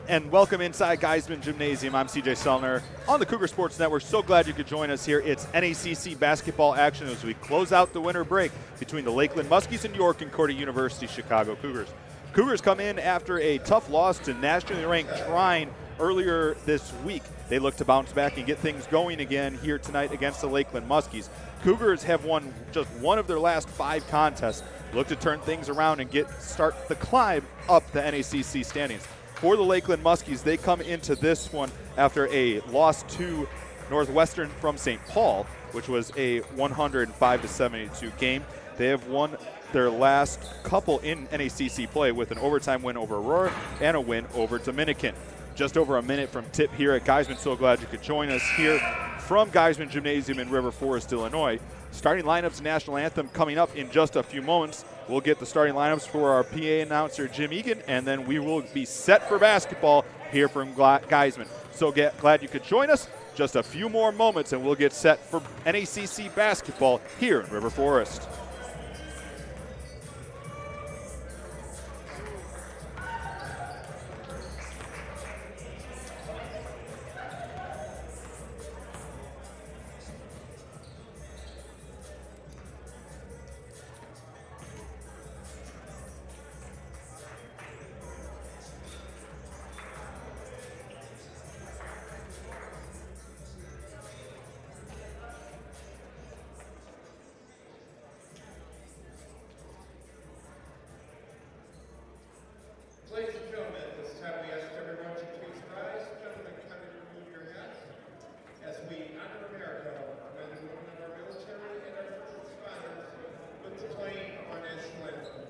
And welcome inside Geisman Gymnasium. I'm CJ Sellner on the Cougar Sports Network. So glad you could join us here. It's NACC basketball action as we close out the winter break between the Lakeland Muskies and York and Cordy University Chicago Cougars. Cougars come in after a tough loss to nationally ranked Trine earlier this week. They look to bounce back and get things going again here tonight against the Lakeland Muskies. Cougars have won just one of their last 5 contests. Look to turn things around and start the climb up the NACC standings. For the Lakeland Muskies, they come into this one after a loss to Northwestern from St. Paul, which was a 105-72 game. They have won their last couple in NACC play with an overtime win over Aurora and a win over Dominican. Just over a minute from tip here at Geisman. So glad you could join us here from Geisman Gymnasium in River Forest, Illinois. Starting lineups, national anthem coming up in just a few moments. We'll get the starting lineups for our PA announcer, Jim Egan, and then we will be set for basketball here from Geisman. So glad you could join us. Just a few more moments, and we'll get set for NACC basketball here in River Forest. Ladies and gentlemen, at this time we ask everyone to please rise. Gentlemen, kindly remove your hats as we honor America, men and women of our military and our first responders with the playing of our national anthem.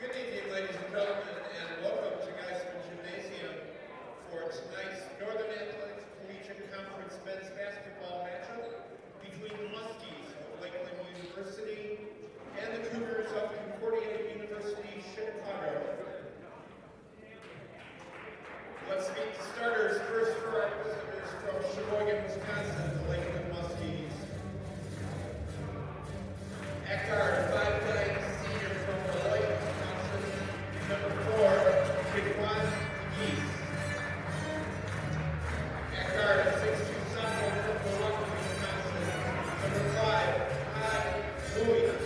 Good evening, ladies and gentlemen, and welcome to Geisman Gymnasium for tonight's Northern Athletics Collegiate Conference men's basketball matchup between the Muskies of Lakeland University and the Cougars of Concordia University, Chicago. Let's meet the starters. First for our visitors from Sheboygan, Wisconsin, the Lakeland Muskies. At guard, 5'9" senior from Beloit, number 4, Kidwan Geese. At guard, 6'2" sophomore from Milwaukee, Wisconsin, number 5, Todd Louis.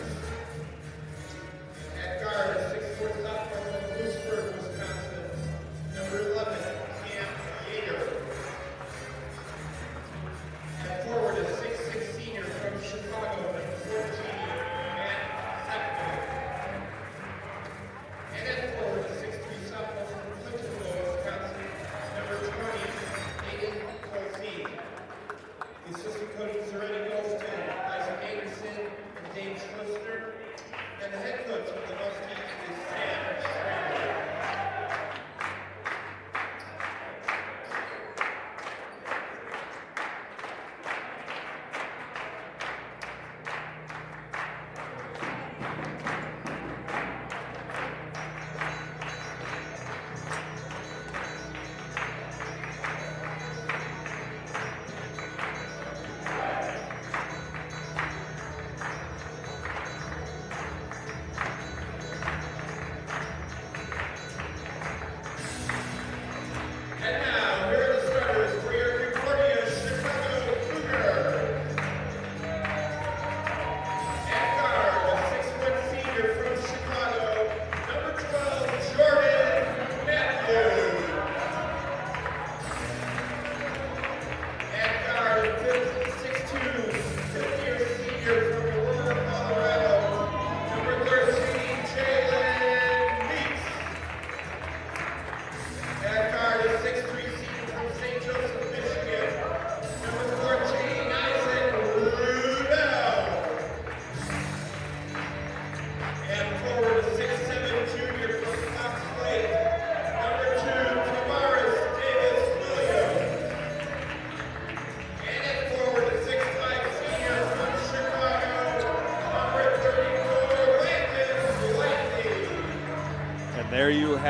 At guard, 6'4" sophomore from Lewisburg, Wisconsin, number 11, Cam Yeager. At forward,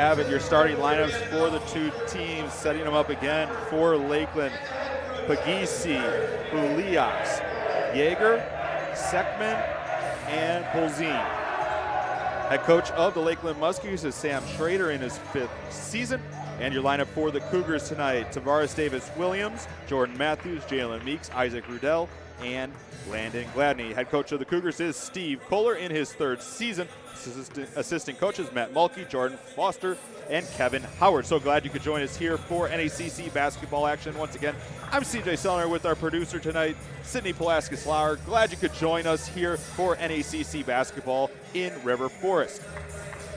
have it, your starting lineups for the two teams, setting them up again for Lakeland. Pagisi, Buliaks, Yeager, Sekman, and Polzin. Head coach of the Lakeland Muskies is Sam Schrader in his 5th season. And your lineup for the Cougars tonight: Tavares Davis-Williams, Jordan Matthews, Jalen Meeks, Isaac Rudell, and Landon Gladney. Head coach of the Cougars is Steve Kohler in his 3rd season. Assistant coaches Matt Mulkey, Jordan Foster, and Kevin Howard. So glad you could join us here for NACC basketball action. Once again, I'm CJ Sellner with our producer tonight, Sydney Pulaskis-Lauer. Glad you could join us here for NACC basketball in River Forest.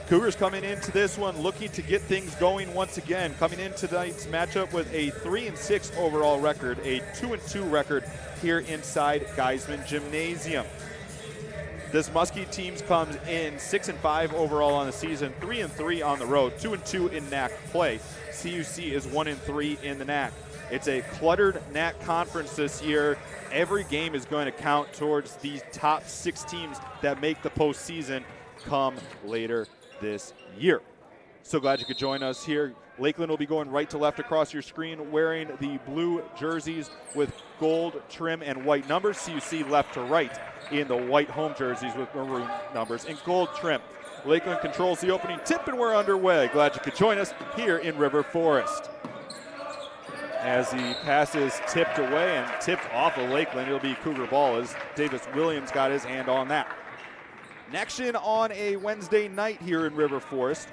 Cougars coming into this one looking to get things going once again. Coming into tonight's matchup with a 3-6 overall record, a 2-2 record here inside Geisman Gymnasium. This Muskie team comes in 6-5 overall on the season, 3-3 on the road, 2-2 in NAC play. CUC is 1-3 in the NAC. It's a cluttered NAC conference this year. Every game is going to count towards these top 6 teams that make the postseason come later this year. So glad you could join us here. Lakeland will be going right to left across your screen, wearing the blue jerseys with gold trim and white numbers. CUC left to right in the white home jerseys with maroon numbers and gold trim. Lakeland controls the opening tip, and we're underway. Glad you could join us here in River Forest. As the pass is tipped away and tipped off of Lakeland, it'll be Cougar ball as Davis-Williams got his hand on that. Action on a Wednesday night here in River Forest.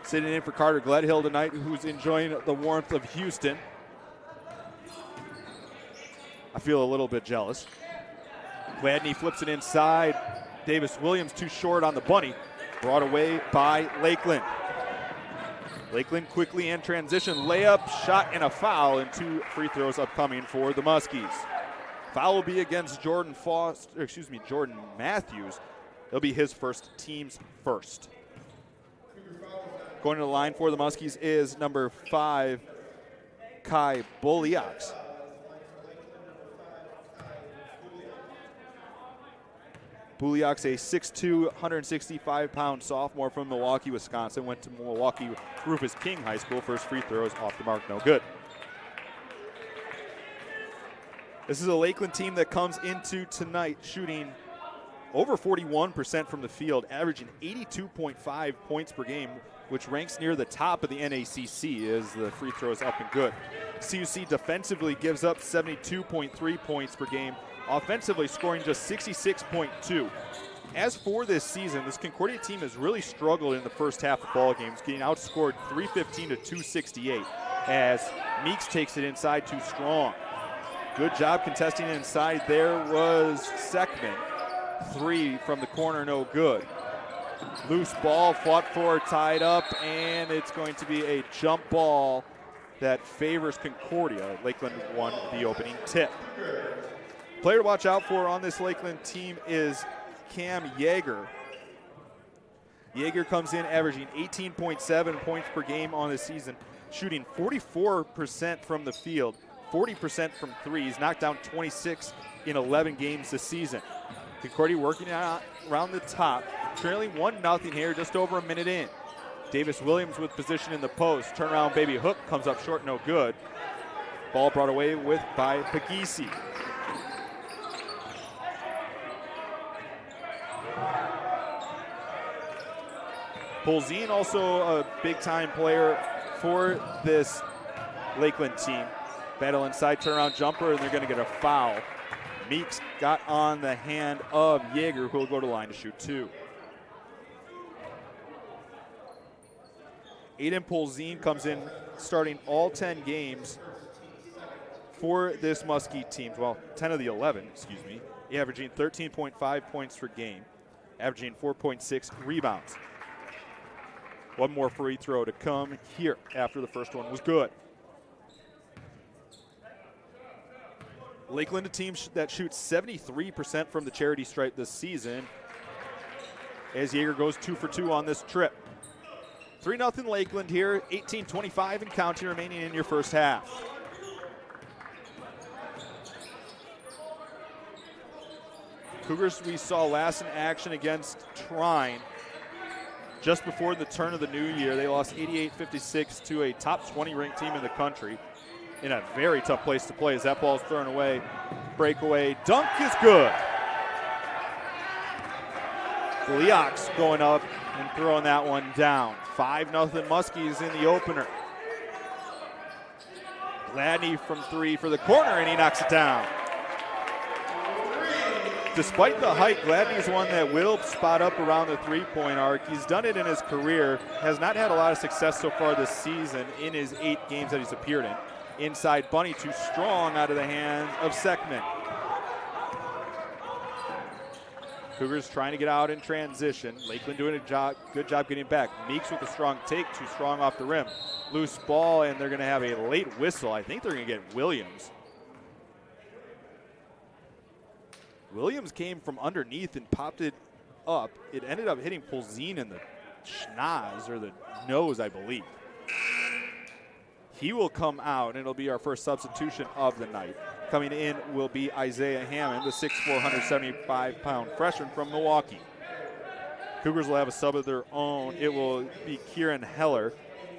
Sitting in for Carter Gledhill tonight, who's enjoying the warmth of Houston. I feel a little bit jealous. Gladney flips it inside. Davis-Williams too short on the bunny. Brought away by Lakeland. Lakeland quickly in transition. Layup, shot, and a foul, and 2 free throws upcoming for the Muskies. Foul will be against Jordan Matthews. It'll be his team's first. Going to the line for the Muskies is number 5, Kai Buliaks. Buliaks, a 6'2", 165-pound sophomore from Milwaukee, Wisconsin. Went to Milwaukee Rufus King High School. First free throws off the mark, no good. This is a Lakeland team that comes into tonight shooting over 41% from the field, averaging 82.5 points per game, which ranks near the top of the NACC as the free throws up and good. CUC defensively gives up 72.3 points per game, offensively scoring just 66.2. As for this season, this Concordia team has really struggled in the first half of ball games, getting outscored 315 to 268 as Meeks takes it inside too strong. Good job contesting inside there was Sekman. 3 from the corner, no good. Loose ball, fought for, tied up, and it's going to be a jump ball that favors Concordia. Lakeland won the opening tip. Player to watch out for on this Lakeland team is Cam Yeager. Yeager comes in averaging 18.7 points per game on the season, shooting 44% from the field, 40% from threes, knocked down 26 in 11 games this season. Concordia working out around the top, trailing 1-0 here, just over a minute in. Davis-Williams with position in the post. Turnaround baby hook comes up short, no good. Ball brought away by Pagisi. Polzin, also a big-time player for this Lakeland team. Battle inside, turnaround jumper, and they're going to get a foul. Meeks got on the hand of Yeager, who will go to line to shoot 2. Aiden Polzin comes in starting all 10 games for this Muskie team. Well, 10 of the 11, excuse me. Averaging 13.5 points per game, averaging 4.6 rebounds. One more free throw to come here after the first one was good. Lakeland, a team that shoots 73% from the charity stripe this season, as Yeager goes 2 for 2 on this trip. 3-0 Lakeland here, 18-25 and counting remaining in your first half. Cougars we saw last in action against Trine just before the turn of the new year. They lost 88-56 to a top 20 ranked team in the country in a very tough place to play as that ball is thrown away. Breakaway dunk is good. Leox going up and throwing that one down. 5-0 Muskies in the opener. Gladney from three for the corner, and he knocks it down. Despite the height, Gladney's one that will spot up around the three-point arc. He's done it in his career, has not had a lot of success so far this season in his 8 games that he's appeared in. Inside bunny, too strong out of the hands of Seckman. Cougars trying to get out in transition. Lakeland doing a good job getting back. Meeks with a strong take, too strong off the rim. Loose ball, and they're going to have a late whistle. I think they're going to get Williams. Williams came from underneath and popped it up. It ended up hitting Polzine in the schnoz, or the nose, I believe. He will come out, and it'll be our first substitution of the night. Coming in will be Isaiah Hammond, the 6'4", 175-pound freshman from Milwaukee. Cougars will have a sub of their own. It will be Kieran Heller,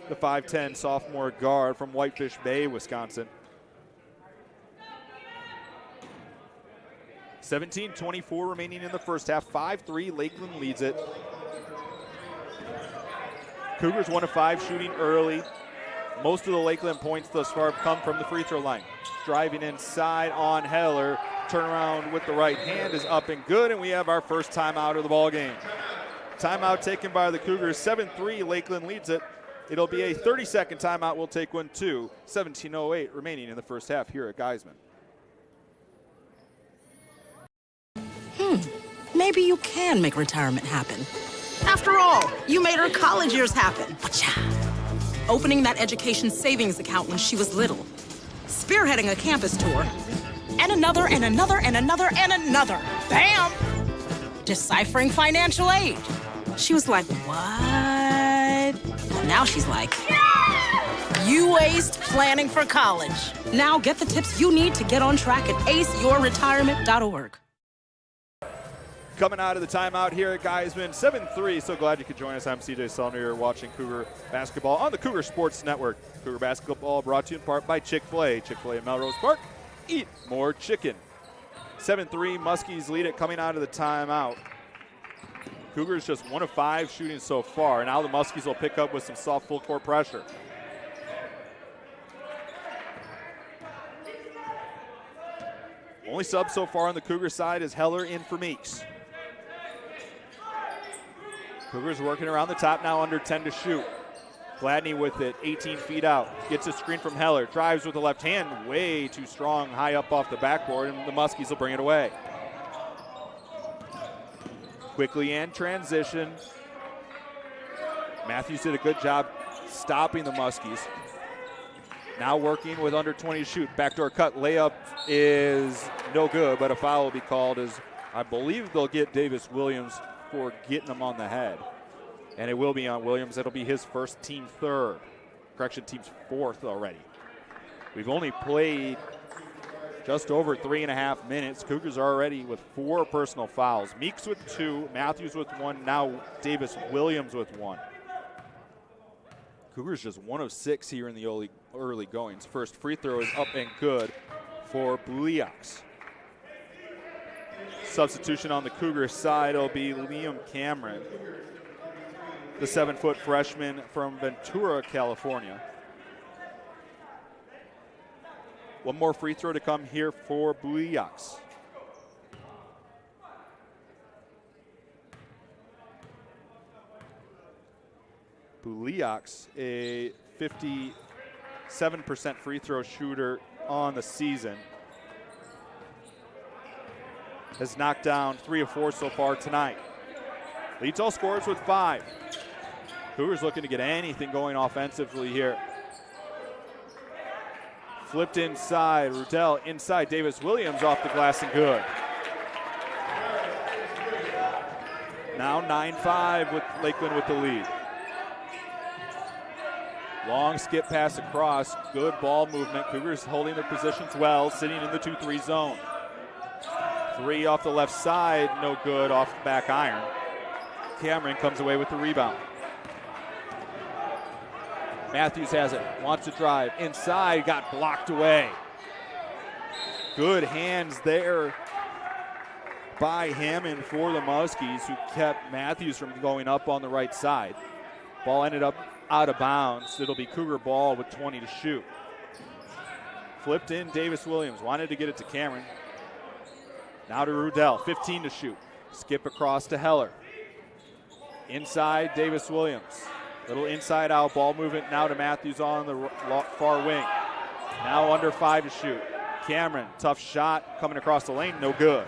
the 5'10" sophomore guard from Whitefish Bay, Wisconsin. 17:24 remaining in the first half. 5-3, Lakeland leads it. Cougars 1 of 5 shooting early. Most of the Lakeland points thus far have come from the free throw line. Driving inside on Heller. Turnaround with the right hand is up and good, and we have our first timeout of the ball game. Timeout taken by the Cougars. 7-3, Lakeland leads it. It'll be a 30-second timeout. We'll take one too. 17:08 remaining in the first half here at Geisman. Maybe you can make retirement happen. After all, you made her college years happen. Opening that education savings account when she was little. Spearheading a campus tour. And another, and another, and another, and another. Bam! Deciphering financial aid. She was like, what? Well, now she's like, you aced planning for college. Now get the tips you need to get on track at aceyourretirement.org. Coming out of the timeout here at Geisman, 7-3. So glad you could join us. I'm CJ Sellner. You're watching Cougar basketball on the Cougar Sports Network. Cougar basketball brought to you in part by Chick-fil-A. Chick-fil-A in Melrose Park. Eat more chicken. 7-3, Muskies lead it coming out of the timeout. Cougars just 1 of 5 shooting so far. Now the Muskies will pick up with some soft full court pressure. Only sub so far on the Cougar side is Heller in for Meeks. Cougars working around the top now, under 10 to shoot. Gladney with it, 18 feet out. Gets a screen from Heller, drives with the left hand, way too strong, high up off the backboard, and the Muskies will bring it away. Quickly in transition. Matthews did a good job stopping the Muskies. Now working with under 20 to shoot. Backdoor cut, layup is no good, but a foul will be called as I believe they'll get Davis Williams for getting him on the head. And it will be on Williams. It'll be his first, team third. Correction, team's fourth already. We've only played just over 3.5 minutes. Cougars are already with 4 personal fouls. Meeks with 2, Matthews with 1, now Davis Williams with 1. Cougars just 1 of 6 here in the early goings. First free throw is up and good for Buliaks. Substitution on the Cougar side will be Liam Cameron, the 7-foot freshman from Ventura, California. One more free throw to come here for Buliaks. Buliaks, a 57% free throw shooter on the season, has knocked down 3 of 4 so far tonight. Leads all scorers with 5. Cougars looking to get anything going offensively here. Flipped inside, Rudell inside, Davis Williams off the glass and good. Now 9-5 with Lakeland with the lead. Long skip pass across, good ball movement. Cougars holding their positions well, sitting in the 2-3 zone. 3 off the left side, no good off the back iron. Cameron comes away with the rebound. Matthews has it, wants to drive inside, got blocked away. Good hands there by Hammond for the Muskies, who kept Matthews from going up on the right side. Ball ended up out of bounds. It'll be Cougar ball with 20 to shoot. Flipped in, Davis Williams wanted to get it to Cameron. Now to Rudell, 15 to shoot. Skip across to Heller. Inside, Davis Williams. Little inside out ball movement now to Matthews on the far wing. Now under 5 to shoot. Cameron, tough shot coming across the lane, no good.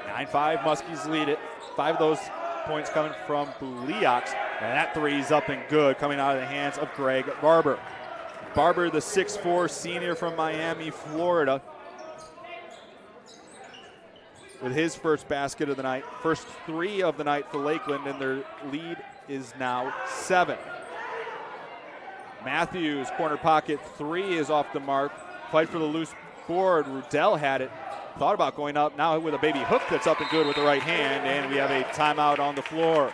Nine-5, Muskies lead it. 5 of those points coming from Buliaks. And that three's up and good, coming out of the hands of Greg Barber. Barber, the 6'4 senior from Miami, Florida, with his first basket of the night, first 3 of the night for Lakeland, and their lead is now 7. Matthews, corner pocket 3 is off the mark. Fight for the loose board. Rudell had it. Thought about going up, now with a baby hook that's up and good with the right hand, and we have a timeout on the floor.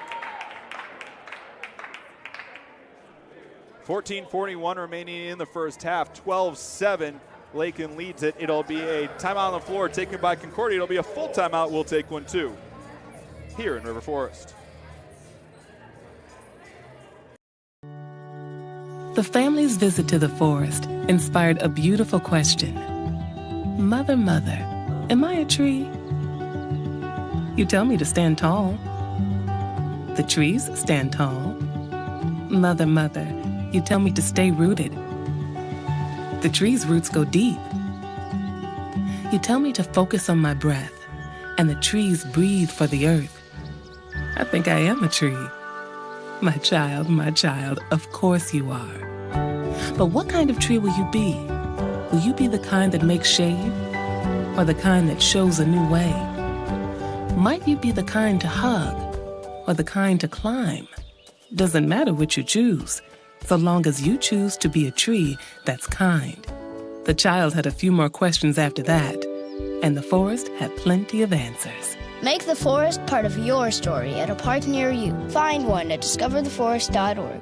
14:41 remaining in the first half, 12-7. Lakeland leads it. It'll be a timeout on the floor taken by Concordia. It'll be a full timeout. We'll take one too here in River Forest. The family's visit to the forest inspired a beautiful question. Mother, mother, am I a tree? You tell me to stand tall. The trees stand tall. Mother, mother, you tell me to stay rooted. The tree's roots go deep. You tell me to focus on my breath, and the trees breathe for the earth. I think I am a tree. My child, of course you are. But what kind of tree will you be? Will you be the kind that makes shade, or the kind that shows a new way? Might you be the kind to hug, or the kind to climb? Doesn't matter which you choose, so long as you choose to be a tree that's kind. The child had a few more questions after that, and the forest had plenty of answers. Make the forest part of your story at a park near you. Find one at discovertheforest.org.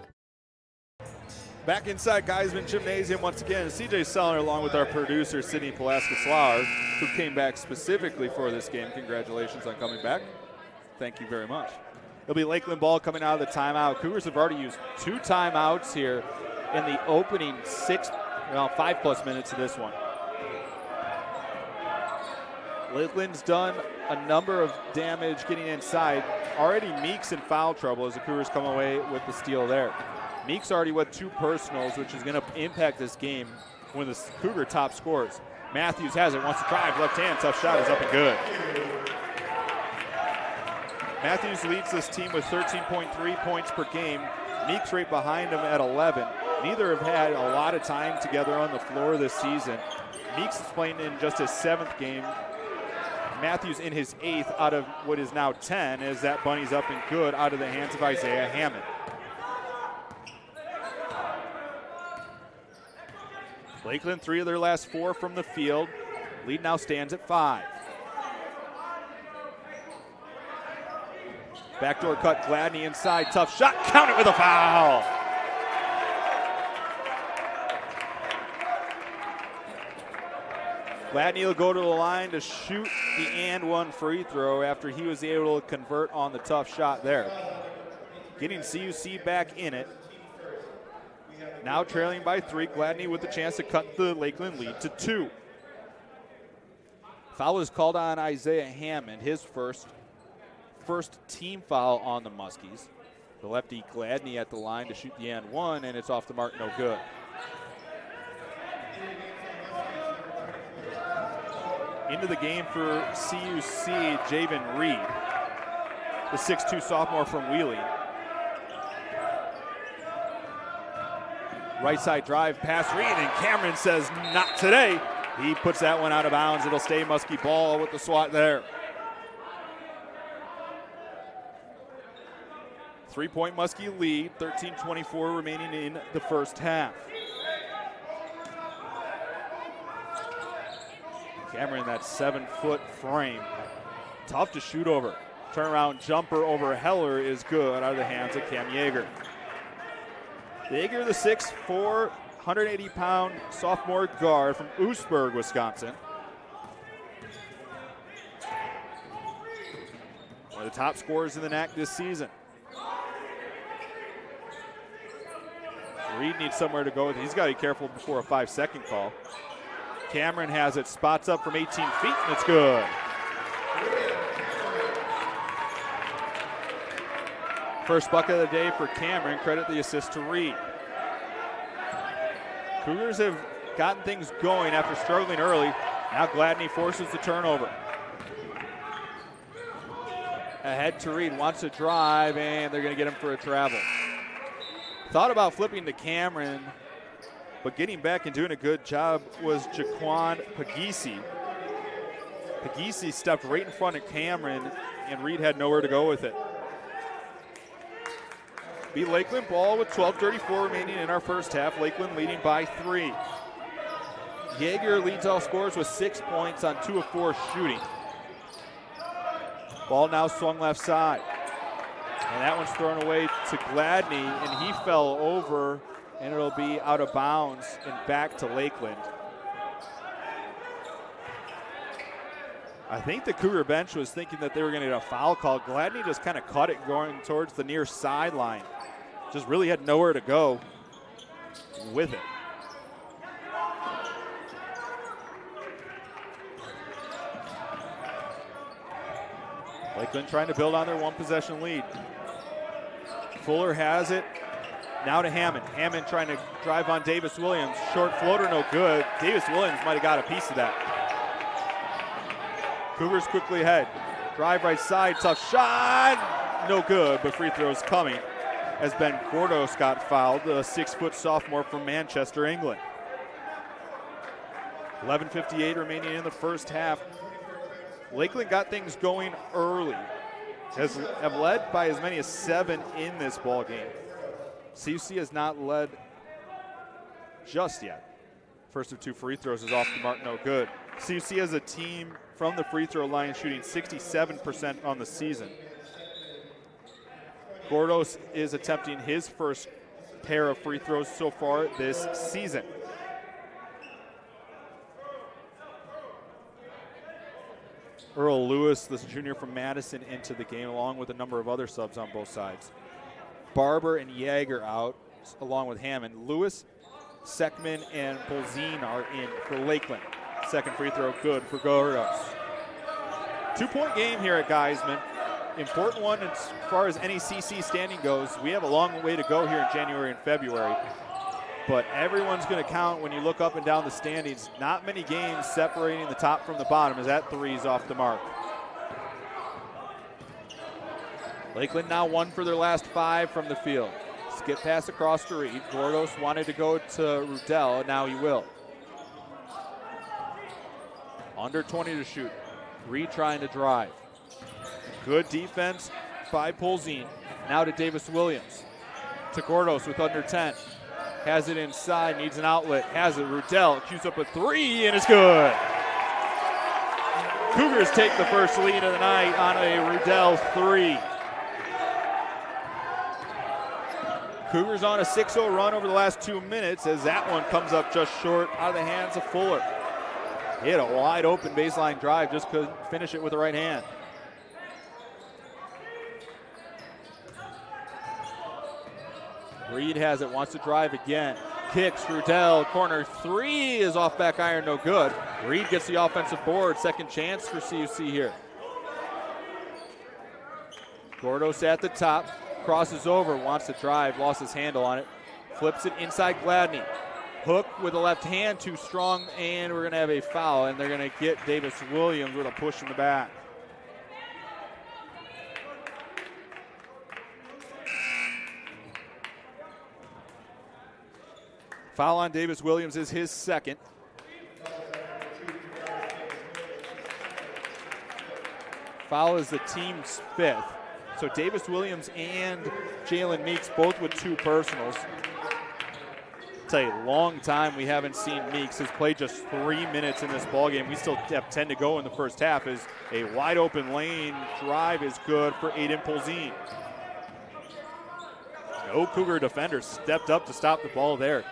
Back inside Geisman Gymnasium once again, CJ Sellner along with our producer, Sydney Pulaski-Slauer, who came back specifically for this game. Congratulations on coming back. Thank you very much. It'll be Lakeland ball coming out of the timeout. Cougars have already used 2 timeouts here in the opening 5+ minutes of this one. Lakeland's done a number of damage getting inside. Already Meeks in foul trouble as the Cougars come away with the steal there. Meeks already with 2 personals, which is going to impact this game when the Cougar top scores. Matthews has it, wants to drive, left hand, tough shot is up and good. Matthews leads this team with 13.3 points per game. Meeks right behind him at 11. Neither have had a lot of time together on the floor this season. Meeks is playing in just his 7th game. Matthews in his 8th out of what is now 10 as that bunny's up and good out of the hands of Isaiah Hammond. Lakeland 3 of their last 4 from the field. Lead now stands at 5. Backdoor cut, Gladney inside, tough shot, count it with a foul. Gladney will go to the line to shoot the and 1 free throw after he was able to convert on the tough shot there. Getting CUC back in it. Now trailing by 3, Gladney with the chance to cut the Lakeland lead to 2. Foul is called on Isaiah Hammond, his first team foul on the Muskies. The lefty Gladney at the line to shoot the and 1, and it's off the mark, no good. Into the game for CUC, Javen Reed, the 6'2 sophomore from Wheeling. Right side drive, pass Reed, and Cameron says, not today. He puts that one out of bounds. It'll stay Muskie ball with the swat there. 3-point Muskie lead, 13:24 remaining in the first half. Cameron, that 7-foot frame. Tough to shoot over. Turnaround jumper over Heller is good out of the hands of Cam Yeager. Yeager, the 6'4", 180-pound sophomore guard from Oostburg, Wisconsin. One of the top scorers in the NAC this season. Reed needs somewhere to go with it. He's got to be careful before a 5-second call. Cameron has it, spots up from 18 feet, and it's good. First bucket of the day for Cameron. Credit the assist to Reed. Cougars have gotten things going after struggling early. Now Gladney forces the turnover. Ahead to Reed, wants to drive, and they're going to get him for a travel. Thought about flipping to Cameron, but getting back and doing a good job was Jaquan Pagisi. Pagisi stepped right in front of Cameron, and Reed had nowhere to go with it. Beat Lakeland ball with 12:34 remaining in our first half. Lakeland leading by 3. Yeager leads all scorers with 6 points on 2 of 4 shooting. Ball now swung left side. And that one's thrown away to Gladney, and he fell over, and it'll be out of bounds and back to Lakeland. I think the Cougar bench was thinking that they were going to get a foul call. Gladney just kind of caught it going towards the near sideline. Just really had nowhere to go with it. Lakeland trying to build on their 1-possession lead. Fuller has it. Now to Hammond. Hammond trying to drive on Davis Williams. Short floater, no good. Davis Williams might have got a piece of that. Cougars quickly ahead. Drive right side, tough shot. No good, but free throws coming as Ben Gordos got fouled, the 6-foot sophomore from Manchester, England. 11:58 remaining in the first half. Lakeland got things going early. Have led by as many as 7 in this ball game. CUC has not led just yet. First of 2 free throws is off the mark, no good. CUC as a team from the free throw line shooting 67% on the season. Gordos is attempting his first pair of free throws so far this season. Earl Lewis, this junior from Madison, into the game, along with a number of other subs on both sides. Barber and Yeager out, along with Hammond. Lewis, Seckman, and Bolzine are in for Lakeland. Second free throw good for Gordos. 2-point game here at Geisman. Important one as far as NECC standing goes. We have a long way to go here in January and February. But everyone's going to count when you look up and down the standings. Not many games separating the top from the bottom as that 3 is off the mark. Lakeland now 1 for their last 5 from the field. Skip pass across to Reed. Gordos wanted to go to Rudell, now he will. Under 20 to shoot. Reed trying to drive. Good defense by Polzine. Now to Davis Williams. To Gordos with under 10. Has it inside, needs an outlet. Has it, Rudell cues up a 3, and it's good. Cougars take the first lead of the night on a Rudell 3. Cougars on a 6-0 run over the last 2 minutes as that one comes up just short out of the hands of Fuller. He had a wide open baseline drive, just couldn't finish it with the right hand. Reed has it, wants to drive again. Kicks, Rudell, corner 3 is off back iron, no good. Reed gets the offensive board, second chance for CUC here. Gordos at the top, crosses over, wants to drive, lost his handle on it. Flips it inside Gladney. Hook with the left hand, too strong, and we're gonna have a foul, and they're gonna get Davis Williams with a push in the back. Foul on Davis Williams is his second. Foul is the team's 5th. So Davis Williams and Jalen Meeks both with 2 personals. tell you, long time we haven't seen Meeks. Has played just 3 minutes in this ballgame. We still have 10 to go in the first half. As a wide open lane drive is good for Aiden Polzine. No Cougar defender stepped up to stop the ball there.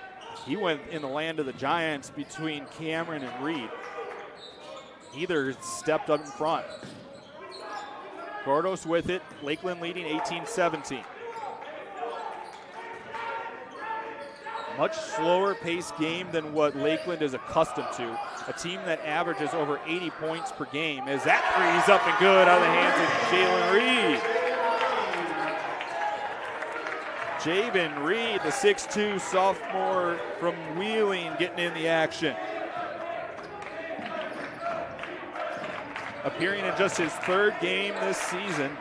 He went in the land of the Giants between Cameron and Reed. Neither stepped up in front. Gordos with it. Lakeland leading 18-17. Much slower paced game than what Lakeland is accustomed to. A team that averages over 80 points per game. As that three's up and good out of the hands of Jalen Reed. Javen Reed, the 6'2 sophomore from Wheeling, getting in the action. Appearing in just his 3rd game this season.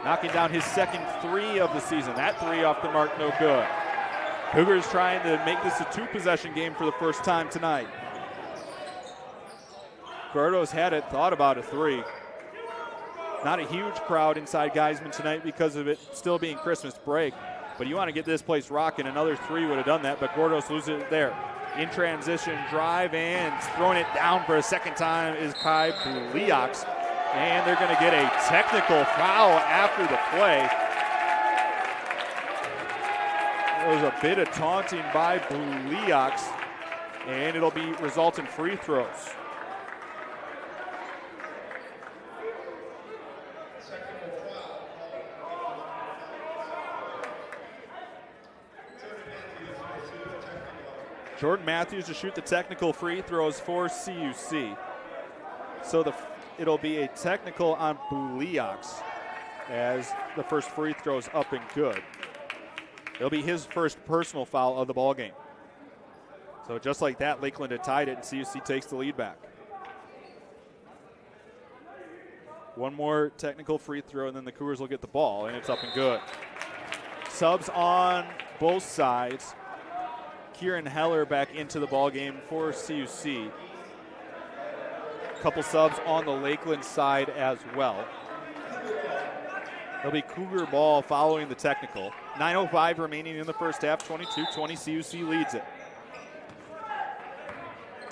Knocking down his 2nd 3 of the season. That 3 off the mark, no good. Cougars trying to make this a 2-possession game for the first time tonight. Gordos had it, thought about a 3. Not a huge crowd inside Geisman tonight because of it still being Christmas break. But you want to get this place rocking. Another 3 would have done that, but Gordos loses it there. In transition, drive, and throwing it down for a 2nd time is Kai Buliaks. And they're going to get a technical foul after the play. There was a bit of taunting by Buliaks, and it'll be result in free throws. Jordan Matthews to shoot the technical free throws for CUC. So it'll be a technical on Buliaks as the first free throw's up and good. It'll be his first personal foul of the ball game. So just like that, Lakeland had tied it, and CUC takes the lead back. One more technical free throw, and then the Cougars will get the ball, and it's up and good. Subs on both sides. Kieran Heller back into the ball game for CUC. Couple subs on the Lakeland side as well. It'll be Cougar ball following the technical. 9:05 remaining in the first half, 22-20, CUC leads it.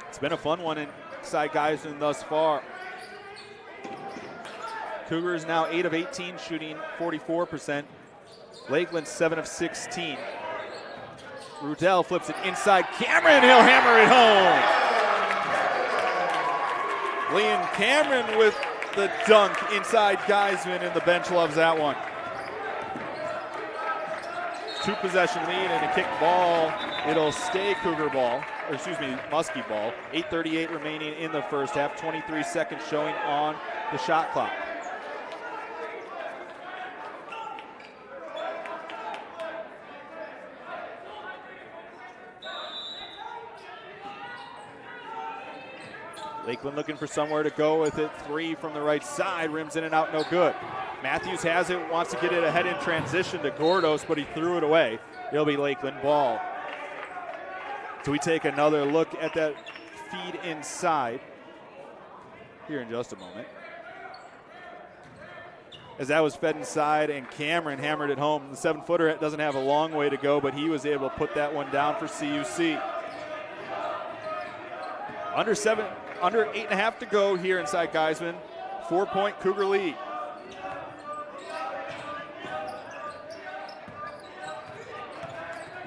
It's been a fun one inside Geisman thus far. Cougars now 8 of 18, shooting 44%. Lakeland 7 of 16. Rudell flips it inside Cameron, he'll hammer it home. Liam Cameron with the dunk inside Geisman, and the bench loves that one. 2-possession lead and a kick ball. It'll stay Cougar ball, or excuse me, Muskie ball. 8:38 remaining in the first half, 23 seconds showing on the shot clock. Lakeland looking for somewhere to go with it. 3 from the right side, rims in and out, no good. Matthews has it, wants to get it ahead in transition to Gordos, but he threw it away. It'll be Lakeland ball. So we take another look at that feed inside here in just a moment. As that was fed inside and Cameron hammered it home. The 7-footer doesn't have a long way to go, but he was able to put that one down for CUC. Under 8.5 to go here inside Geisman. 4-point Cougar lead.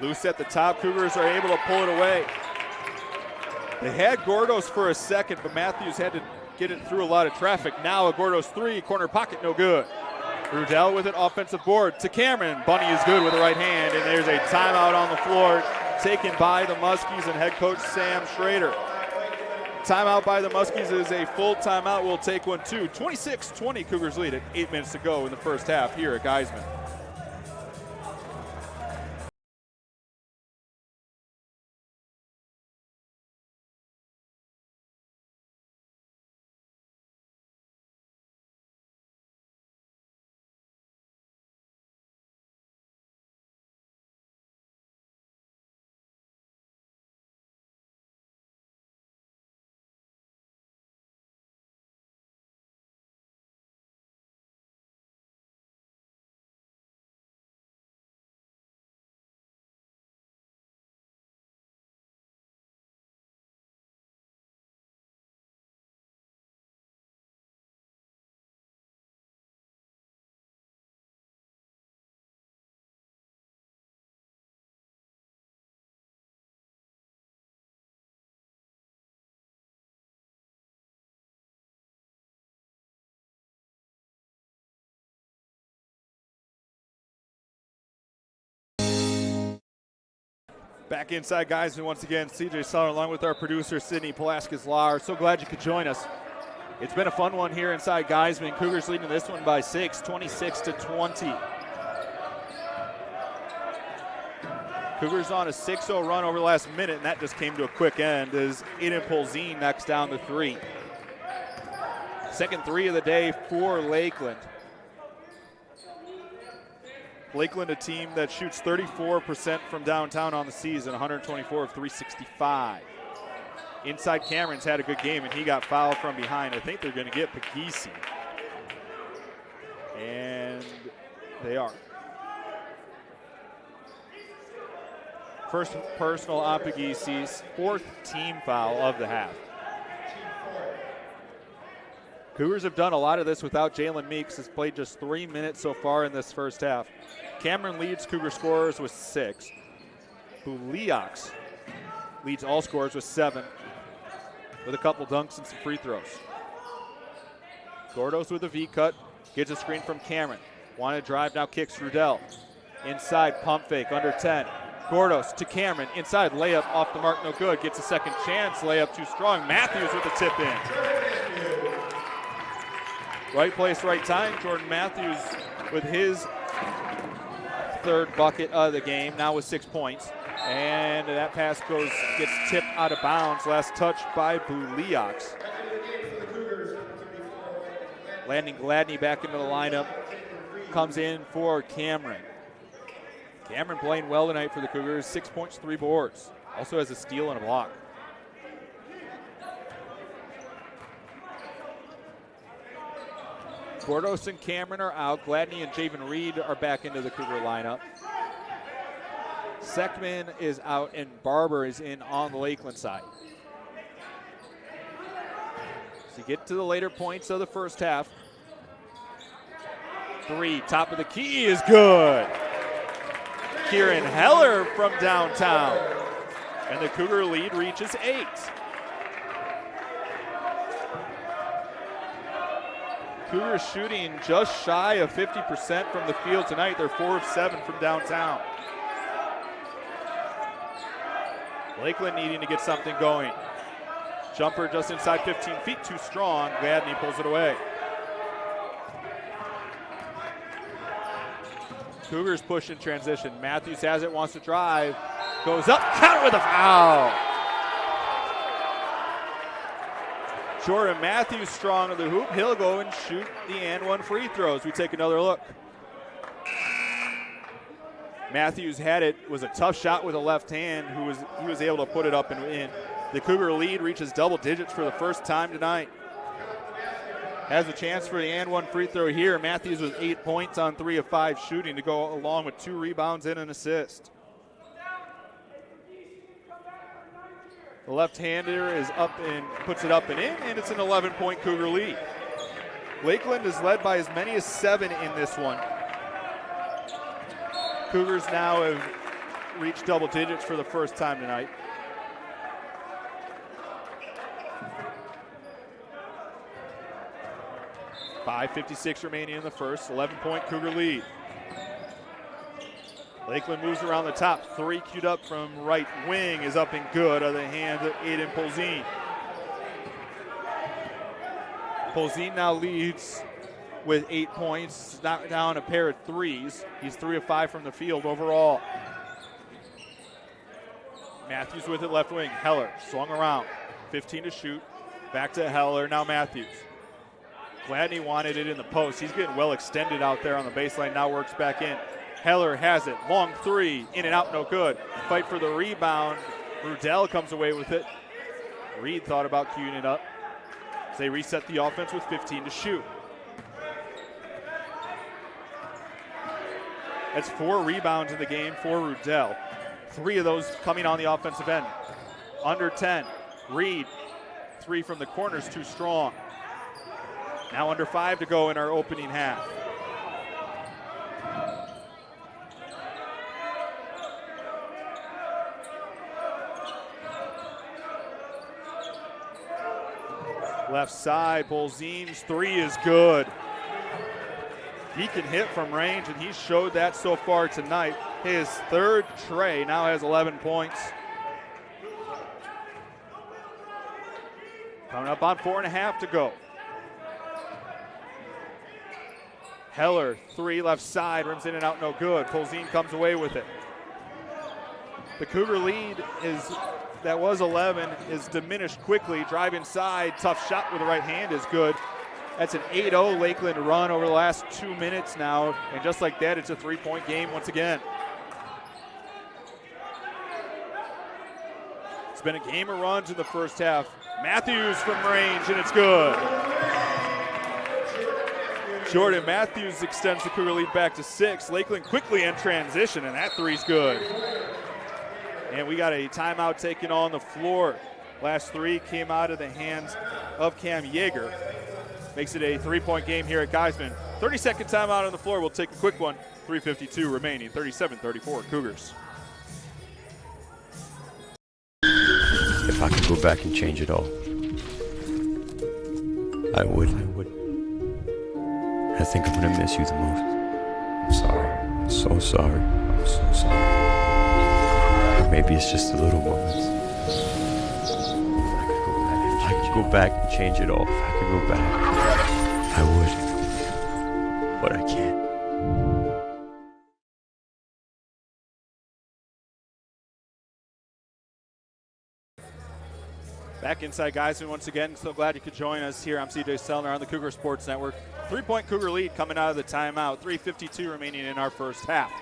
Loose at the top. Cougars are able to pull it away. They had Gordos for a second, but Matthews had to get it through a lot of traffic. Now a Gordos 3, corner pocket, no good. Rudell with it, offensive board to Cameron. Bunny is good with the right hand, and there's a timeout on the floor taken by the Muskies and head coach Sam Schrader. Timeout by the Muskies is a full timeout. We'll take one too. 26-20 Cougars lead at 8 minutes to go in the first half here at Geisman. Back inside, guys, and once again, CJ Suller along with our producer, Sydney Pulaskis-Lar. So glad you could join us. It's been a fun one here inside Geisman. Cougars leading this one by 6, 26-20. Cougars on a 6-0 run over the last minute, and that just came to a quick end as Aiden Polzin knocks down the 3. Second 3 of the day for Lakeland. Lakeland, a team that shoots 34% from downtown on the season, 124 of 365. Inside, Cameron's had a good game, and he got fouled from behind. I think they're going to get Pagisi. And they are. First personal on Pagisi's 4th team foul of the half. Cougars have done a lot of this without Jalen Meeks. Has played just 3 minutes so far in this first half. Cameron leads Cougar scorers with 6. Buliaks leads all scorers with 7, with a couple dunks and some free throws. Gordos with a V-cut, gets a screen from Cameron. Wanted drive, now kicks Rudell. Inside, pump fake, under 10. Gordos to Cameron, inside, layup off the mark, no good. Gets a second chance, layup too strong. Matthews with the tip in. Right place, right time. Jordan Matthews with his 3rd bucket of the game, now with 6 points. And that pass gets tipped out of bounds. Last touch by Buliaks. Landon Gladney back into the lineup. Comes in for Cameron. Cameron playing well tonight for the Cougars. 6 points, 3 boards. Also has a steal and a block. Gordos and Cameron are out. Gladney and Javen Reed are back into the Cougar lineup. Seckman is out and Barber is in on the Lakeland side. So you get to the later points of the first half. 3, top of the key is good. Kieran Heller from downtown. And the Cougar lead reaches 8. Cougars shooting just shy of 50% from the field tonight. They're 4 of 7 from downtown. Lakeland needing to get something going. Jumper just inside 15 feet, too strong. Gladney pulls it away. Cougars push in transition. Matthews has it, wants to drive. Goes up, counter with a foul. Jordan Matthews strong on the hoop. He'll go and shoot the and 1 free throws. We take another look. Matthews had it, was a tough shot with a left hand. He was able to put it up and in. The Cougar lead reaches double digits for the first time tonight. Has a chance for the and 1 free throw here. Matthews with 8 points on 3 of 5 shooting to go along with 2 rebounds and an assist. The left-hander is up and puts it up and in, and it's an 11-point Cougar lead. Lakeland is led by as many as 7 in this one. Cougars now have reached double digits for the first time tonight. .5:56 remaining in the first, 11-point Cougar lead. Lakeland moves around the top. 3 queued up from right wing is up and good out of the hands of Aiden Polzin. Polzin now leads with 8 points, knocked down a pair of threes. He's 3 of 5 from the field overall. Matthews with it left wing. Heller swung around. 15 to shoot. Back to Heller, now Matthews. Gladney wanted it in the post. He's getting well extended out there on the baseline, now works back in. Heller has it, long 3, in and out, no good. Fight for the rebound. Rudell comes away with it. Reed thought about queuing it up. They reset the offense with 15 to shoot. That's 4 rebounds in the game for Rudell. 3 of those coming on the offensive end. Under 10, Reed, 3 from the corners, too strong. Now under 5 to go in our opening half. Left side, Polzin's 3 is good. He can hit from range, and he showed that so far tonight. His third tray now has 11 points. Coming up on 4.5 to go. Heller, three left side, rims in and out, no good. Polzin comes away with it. The Cougar lead that was 11 is diminished quickly. Drive inside, tough shot with the right hand is good. That's an 8-0 Lakeland run over the last 2 minutes now, and just like that, it's a 3-point game once again. It's been a game of runs in the first half. Matthews from range, and it's good. Jordan Matthews extends the Cougar lead back to 6. Lakeland quickly in transition, and that three's good. And we got a timeout taken on the floor. Last three came out of the hands of Cam Yeager. Makes it a 3-point game here at Geisman. 30-second timeout on the floor. We'll take a quick one. 3:52 remaining. 37-34 Cougars. If I could go back and change it all, I would. I think I'm gonna miss you the most. I'm sorry. I'm so sorry. I'm so sorry. Maybe it's just the little moments. If I could go back and change it all, if I could go back, I would. But I can't. Back inside Geisman once again. So glad you could join us here. I'm CJ Sellner on the Cougar Sports Network. 3-point Cougar lead coming out of the timeout. 3:52 remaining in our first half.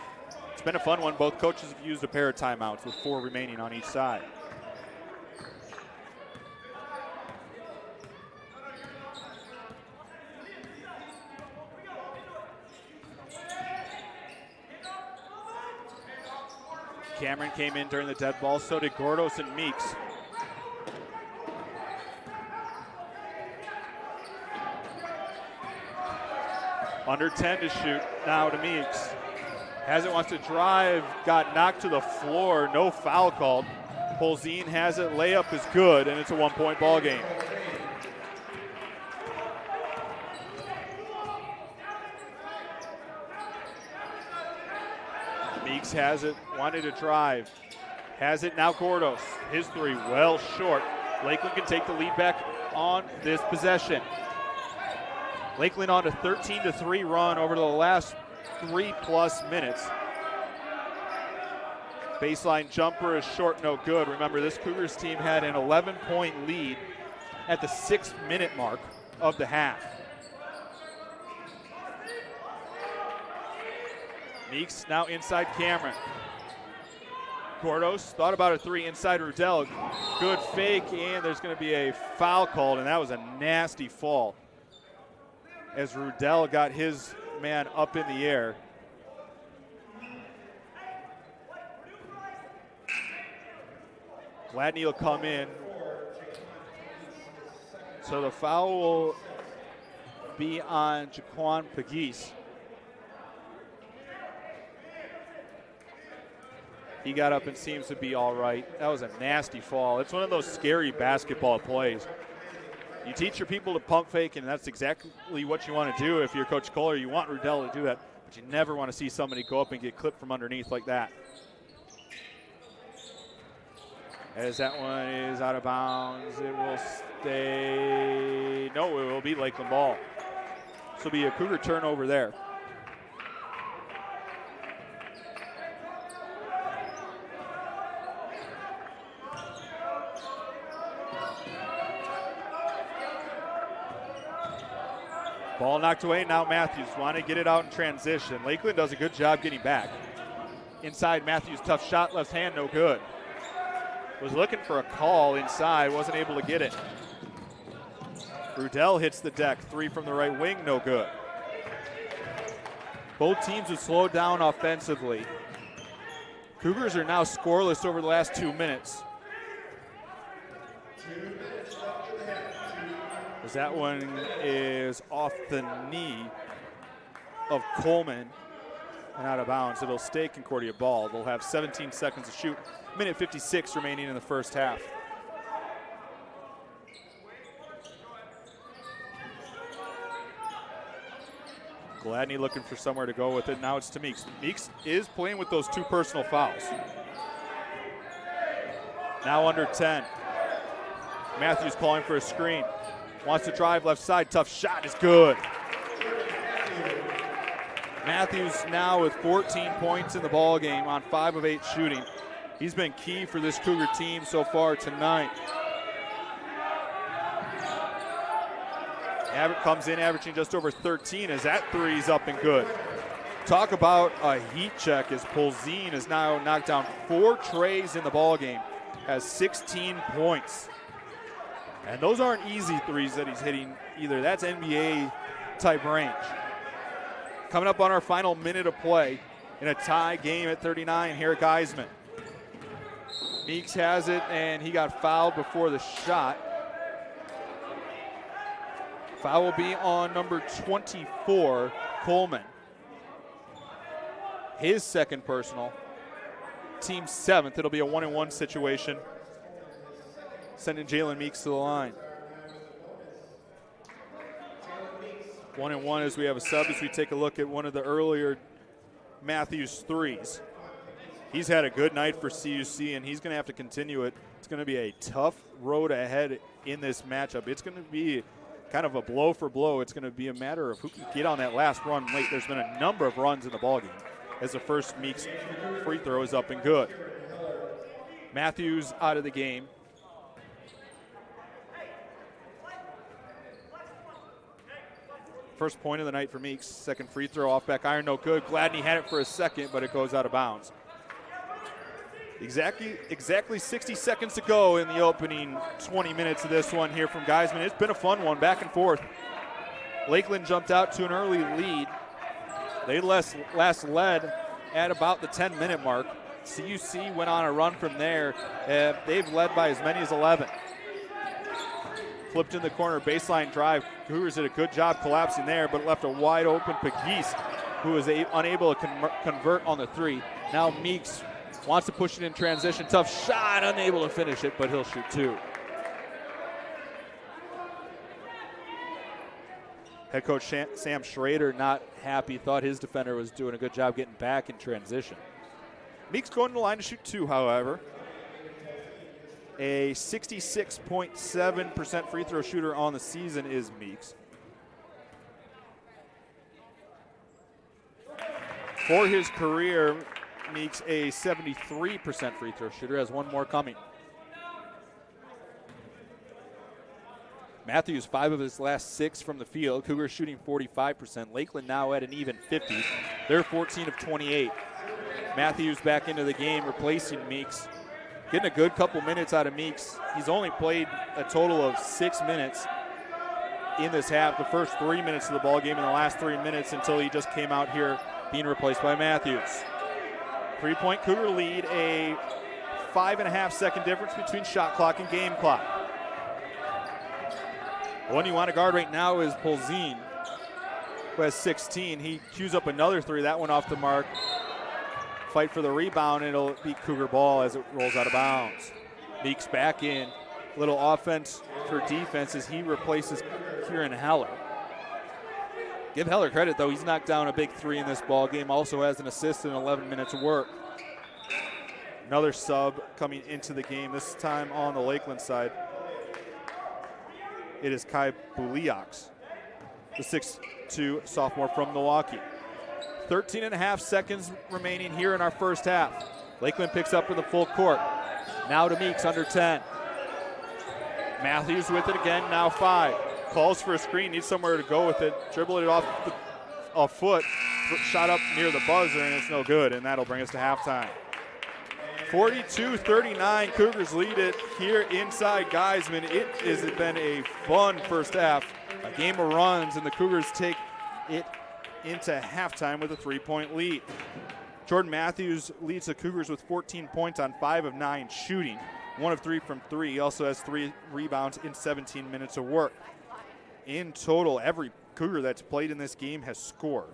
It's been a fun one. Both coaches have used a pair of timeouts with 4 remaining on each side. Cameron came in during the dead ball. So did Gordos and Meeks. Under 10 to shoot now to Meeks. Has it, wants to drive, got knocked to the floor, no foul called. Polzin has it, layup is good, and it's a 1-point ball game. Meeks has it, wanted to drive. Has it now Gordos. His three well short. Lakeland can take the lead back on this possession. Lakeland on a 13-3 run over the last 3+ minutes. Baseline jumper is short, no good. Remember, this Cougars team had an 11-point lead at the 6-minute mark of the half. Meeks now inside Cameron. Gordos thought about a three inside Rudell. Good fake, and there's going to be a foul called, and that was a nasty fall as Rudell got his man up in the air. Gladney will come in. So the foul will be on Jaquan Pegues. He got up and seems to be all right. That was a nasty fall. It's one of those scary basketball plays. You teach your people to pump fake, and that's exactly what you want to do if you're Coach Kohler. You want Rudell to do that, but you never want to see somebody go up and get clipped from underneath like that. As that one is out of bounds, it will stay. No, it will be Lakeland ball. This will be a Cougar turnover there. Ball knocked away, now Matthews want to get it out in transition. Lakeland does a good job getting back. Inside, Matthews, tough shot, left hand, no good. Was looking for a call inside, wasn't able to get it. Rudell hits the deck, three from the right wing, no good. Both teams have slowed down offensively. Cougars are now scoreless over the last 2 minutes. As that one is off the knee of Coleman and out of bounds. It'll stay Concordia ball. They'll have 17 seconds to shoot. Minute 56 remaining in the first half. Gladney looking for somewhere to go with it. Now it's to Meeks. Meeks is playing with those 2 personal fouls. Now under 10. Matthews calling for a screen. Wants to drive left side. Tough shot is good. Matthews now with 14 points in the ball game on 5 of 8 shooting. He's been key for this Cougar team so far tonight. Abbott comes in averaging just over 13 as that 3's up and good. Talk about a heat check as Polzin has now knocked down 4 trays in the ball game, has 16 points. And those aren't easy 3s that he's hitting either. That's NBA type range. Coming up on our final minute of play in a tie game at 39 here at Geisman. Meeks has it, and he got fouled before the shot. Foul will be on number 24, Coleman. His second personal. Team 7th. It'll be a 1-and-1 situation. Sending Jalen Meeks to the line. 1-and-1 as we have a sub as we take a look at one of the earlier Matthews 3s. He's had a good night for CUC, and he's going to have to continue it. It's going to be a tough road ahead in this matchup. It's going to be kind of a blow for blow. It's going to be a matter of who can get on that last run late. There's been a number of runs in the ballgame as the first Meeks free throw is up and good. Matthews out of the game. First point of the night for Meeks. Second free throw off back iron, no good. Gladney had it for a second, but it goes out of bounds. Exactly 60 seconds to go in the opening 20 minutes of this one here from Geisman. It's been a fun one, back and forth. Lakeland jumped out to an early lead. They last led at about the 10-minute mark. CUC went on a run from there. They've led by as many as 11. Flipped in the corner, baseline drive. Cougars did a good job collapsing there, but left a wide open Pegues, who was unable to convert on the 3. Now Meeks wants to push it in transition. Tough shot, unable to finish it, but he'll shoot 2. Head coach Sam Schrader not happy, thought his defender was doing a good job getting back in transition. Meeks going to the line to shoot 2, however. A 66.7% free throw shooter on the season is Meeks. For his career, Meeks a 73% free throw shooter, has one more coming. Matthews 5 of his last 6 from the field. Cougars shooting 45%. Lakeland now at an even 50. They're 14 of 28. Matthews back into the game, replacing Meeks. Getting a good couple minutes out of Meeks. He's only played a total of 6 minutes in this half. The first 3 minutes of the ball game and the last 3 minutes until he just came out here being replaced by Matthews. 3-point Cougar lead, a 5.5-second difference between shot clock and game clock. The one you want to guard right now is Polzin, who has 16. He cues up another 3. That one off the mark. Fight for the rebound, and it'll be Cougar ball as it rolls out of bounds. Meeks back in. Little offense for defense as he replaces Kieran Heller. Give Heller credit, though. He's knocked down a big 3 in this ball game. Also has an assist in 11 minutes of work. Another sub coming into the game, this time on the Lakeland side. It is Kai Buliaks, the 6'2 sophomore from Milwaukee. 13.5 seconds remaining here in our first half. Lakeland picks up in the full court. Now to Meeks, under 10. Matthews with it again, now 5. Calls for a screen, needs somewhere to go with it. Dribbled it off a foot, shot up near the buzzer, and it's no good, and that'll bring us to halftime. 42-39, Cougars lead it here inside Geisman. It has been a fun first half, a game of runs, and the Cougars take it into halftime with a 3-point lead. Jordan Matthews leads the Cougars with 14 points on 5 of 9 shooting, 1 of 3 from 3. He also has 3 rebounds in 17 minutes of work. In total, every Cougar that's played in this game has scored.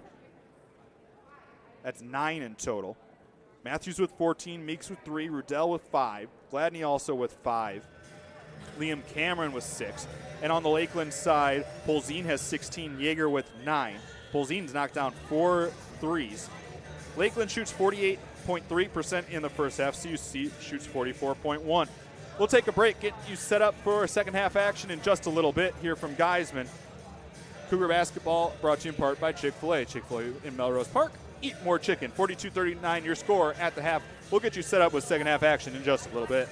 That's 9 in total. Matthews with 14, Meeks with 3, Rudell with 5, Gladney also with 5, Liam Cameron with 6, and on the Lakeland side, Polzin has 16, Yeager with 9. Polzine's knocked down 4 threes. Lakeland shoots 48.3% in the first half. CUC shoots 44.1%. We'll take a break, get you set up for second half action in just a little bit. Here from Geisman. Cougar basketball brought to you in part by Chick-fil-A. Chick-fil-A in Melrose Park. Eat more chicken. 42-39 your score at the half. We'll get you set up with second half action in just a little bit.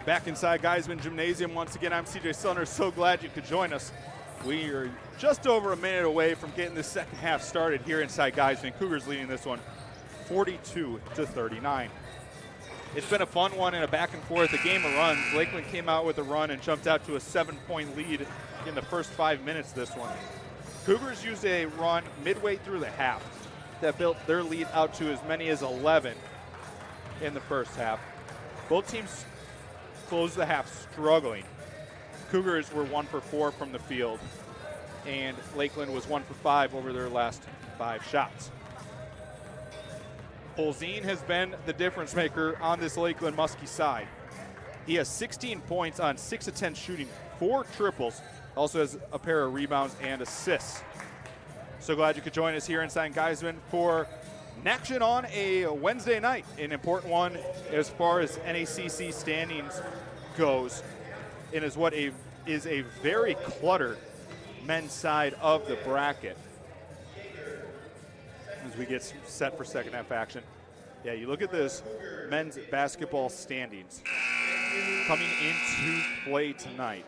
Back inside Geisman Gymnasium once again. I'm CJ Sellner. So glad you could join us. We are just over a minute away from getting the second half started here inside Geisman. Cougars leading this one 42-39. It's been a fun one and a back and forth, a game of runs. Lakeland came out with a run and jumped out to a 7-point lead in the first 5 minutes this one. Cougars used a run midway through the half that built their lead out to as many as 11 in the first half. Both teams closed the half struggling. Cougars were 1 for 4 from the field, and Lakeland was 1 for 5 over their last 5 shots. Polzine has been the difference maker on this Lakeland Muskie side. He has 16 points on 6 of 10 shooting, 4 triples, also has a pair of rebounds and assists. So glad you could join us here inside Geisman for an action on a Wednesday night, an important one as far as NACC standings goes, and is what is a very cluttered men's side of the bracket. As we get set for second half action. Yeah, you look at this men's basketball standings coming into play tonight.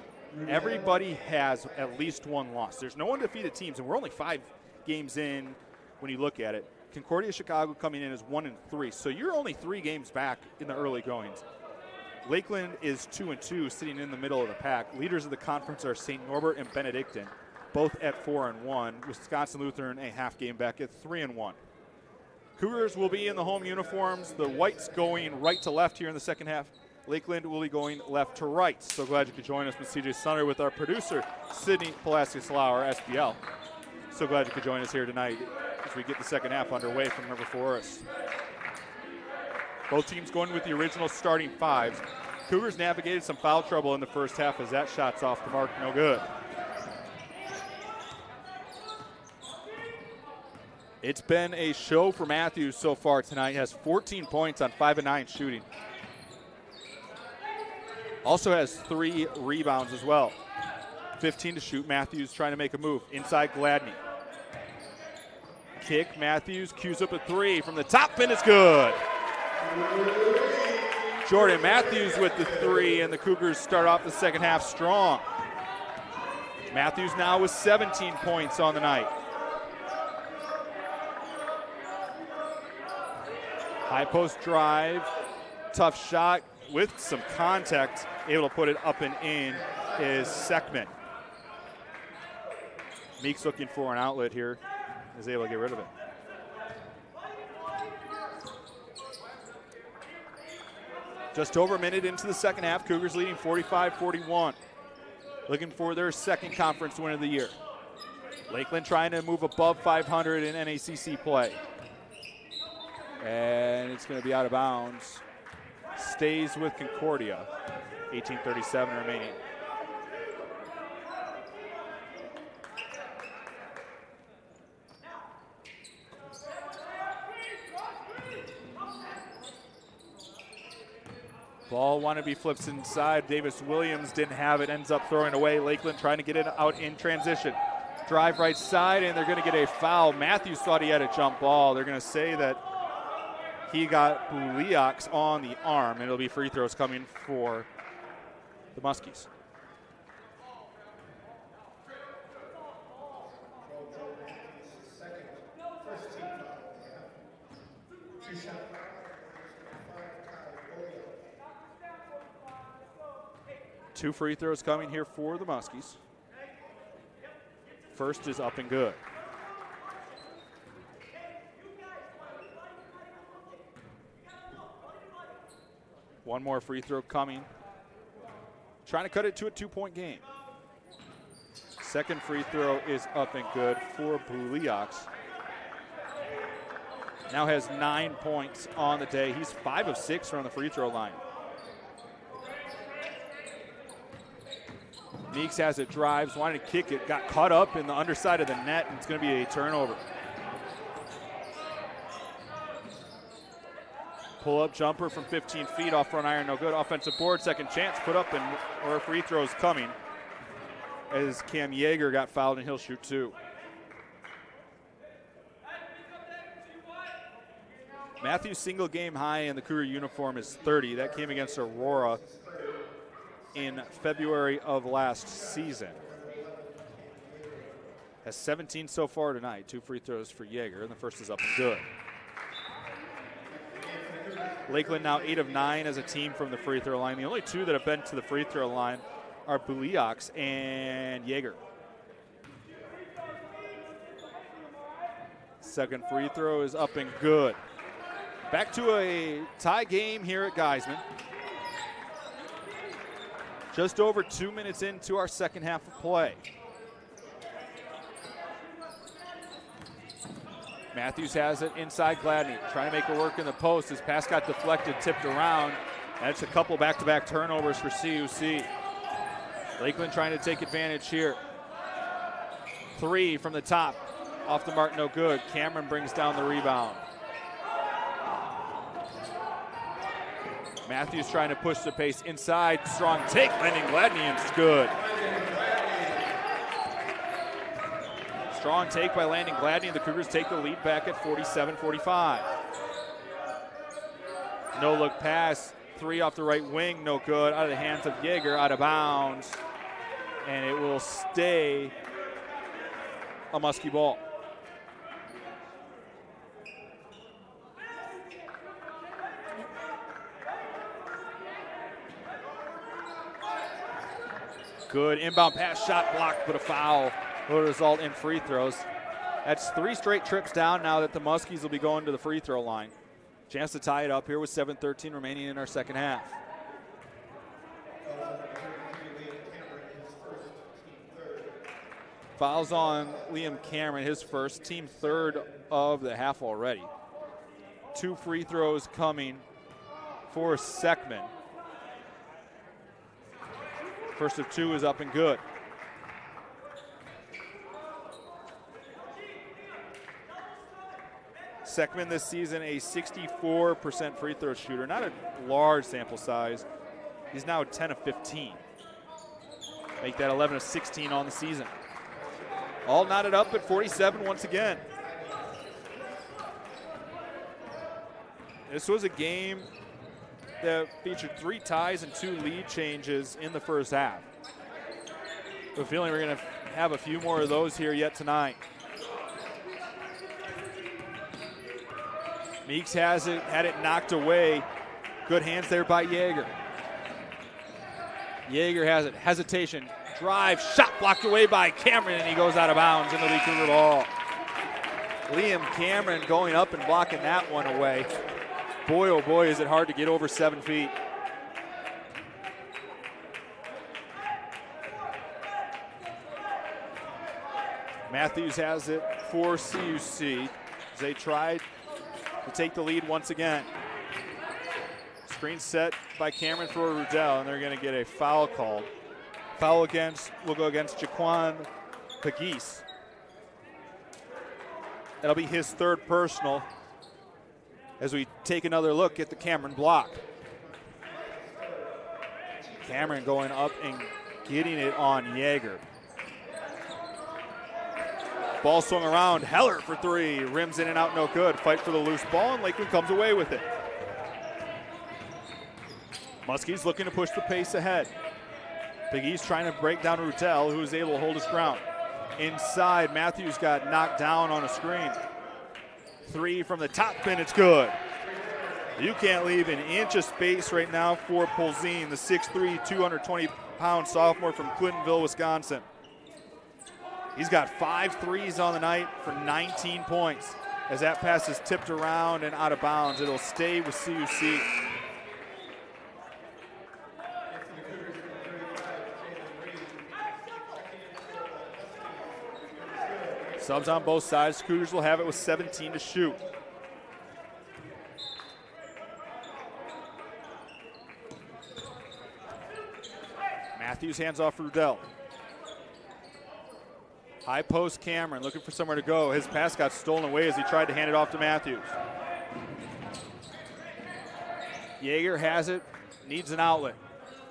Everybody has at least one loss. There's no undefeated teams, and we're only 5 games in when you look at it. Concordia Chicago coming in as 1-3, so you're only 3 games back in the early goings. Lakeland is 2-2, sitting in the middle of the pack. Leaders of the conference are St. Norbert and Benedictine, both at 4-1. Wisconsin Lutheran a half game back at 3-1. Cougars will be in the home uniforms. The whites going right to left here in the second half. Lakeland will be going left to right. So glad you could join us with CJ Sunner with our producer, Sydney Pulaski-Slauer, SBL. So glad you could join us here tonight as we get the second half underway from River Forest. Both teams going with the original starting 5s. Cougars navigated some foul trouble in the first half as that shot's off the mark, no good. It's been a show for Matthews so far tonight. He has 14 points on 5 of 9 shooting. Also has 3 rebounds as well. 15 to shoot. Matthews trying to make a move. Inside Gladney. Kick. Matthews cues up a 3 from the top, and it's good. Jordan Matthews with the 3, and the Cougars start off the second half strong. Matthews now with 17 points on the night. High post drive, tough shot with some contact, able to put it up and in is Seckman. Meeks looking for an outlet here, is able to get rid of it. Just over a minute into the second half, Cougars leading 45-41. Looking for their second conference win of the year. Lakeland trying to move above 500 in NACC play. And it's going to be out of bounds. Stays with Concordia. 18:37 remaining. Ball wanted to be flipped inside. Davis Williams didn't have it, ends up throwing away. Lakeland trying to get it out in transition. Drive right side, and they're going to get a foul. Matthews thought he had a jump ball. They're going to say that he got Buliaks on the arm, and it'll be free throws coming for the Muskies. Two free throws coming here for the Muskies. First is up and good. One more free throw coming. Trying to cut it to a 2-point game. Second free throw is up and good for Buliaks. Now has 9 points on the day. He's 5 of 6 from the free throw line. Meeks has it, drives, wanted to kick it, got caught up in the underside of the net, and it's going to be a turnover. Pull-up jumper from 15 feet off front iron, no good. Offensive board, second chance, put up, and more free throws coming as Cam Yeager got fouled, and he'll shoot 2. Matthew's single game high in the Cougar uniform is 30. That came against Aurora in February of last season. Has 17 so far tonight. 2 free throws for Yeager, and the first is up and good. Lakeland now 8 of 9 as a team from the free throw line. The only 2 that have been to the free throw line are Buliaks and Yeager. Second free throw is up and good. Back to a tie game here at Geisman. Just over 2 minutes into our second half of play. Matthews has it inside Gladney, trying to make it work in the post. His pass got deflected, tipped around. That's a couple back-to-back turnovers for CUC. Lakeland trying to take advantage here. 3 from the top, off the mark, no good. Cameron brings down the rebound. Matthews trying to push the pace inside, strong take, landing Gladney, and it's good. Strong take by Landon Gladney. The Cougars take the lead back at 47-45. No look pass, 3 off the right wing, no good. Out of the hands of Yeager, out of bounds. And it will stay a Muskie ball. Good inbound pass, shot blocked, but a foul will result in free throws. That's 3 straight trips down now that the Muskies will be going to the free throw line. Chance to tie it up here with 7:13 remaining in our second half. Fouls on Liam Cameron, his first, team third of the half already. 2 free throws coming for Seckman. First of 2 is up and good. Seckman this season a 64% free throw shooter, not a large sample size. He's now 10 of 15. Make that 11 of 16 on the season. All knotted up at 47 once again. This was a game that featured 3 ties and 2 lead changes in the first half. I have a feeling we're going to have a few more of those here yet tonight. Meeks has it, had it knocked away. Good hands there by Yeager. Yeager has it, hesitation, drive, shot blocked away by Cameron, and he goes out of bounds into the Cougar ball. Liam Cameron going up and blocking that one away. Boy, oh boy, is it hard to get over 7 feet. Matthews has it for CUC as they tried to take the lead once again. Screen set by Cameron for Rudell, and they're going to get a foul called. Foul will go against Jaquan Pegues. That'll be his 3rd personal as we take another look at the Cameron block. Cameron going up and getting it on Yeager. Ball swung around, Heller for 3, rims in and out, no good. Fight for the loose ball, and Lakeland comes away with it. Muskies looking to push the pace ahead. Pegues trying to break down Rutell, who is able to hold his ground. Inside, Matthews got knocked down on a screen. 3 from the top pin, it's good. You can't leave an inch of space right now for Polzine, the 6'3", 220-pound sophomore from Clintonville, Wisconsin. He's got 5 threes on the night for 19 points. As that pass is tipped around and out of bounds, it'll stay with CUC. Subs on both sides. Cougars will have it with 17 to shoot. Matthews hands off Rudell. High post Cameron looking for somewhere to go. His pass got stolen away as he tried to hand it off to Matthews. Yeager has it, needs an outlet.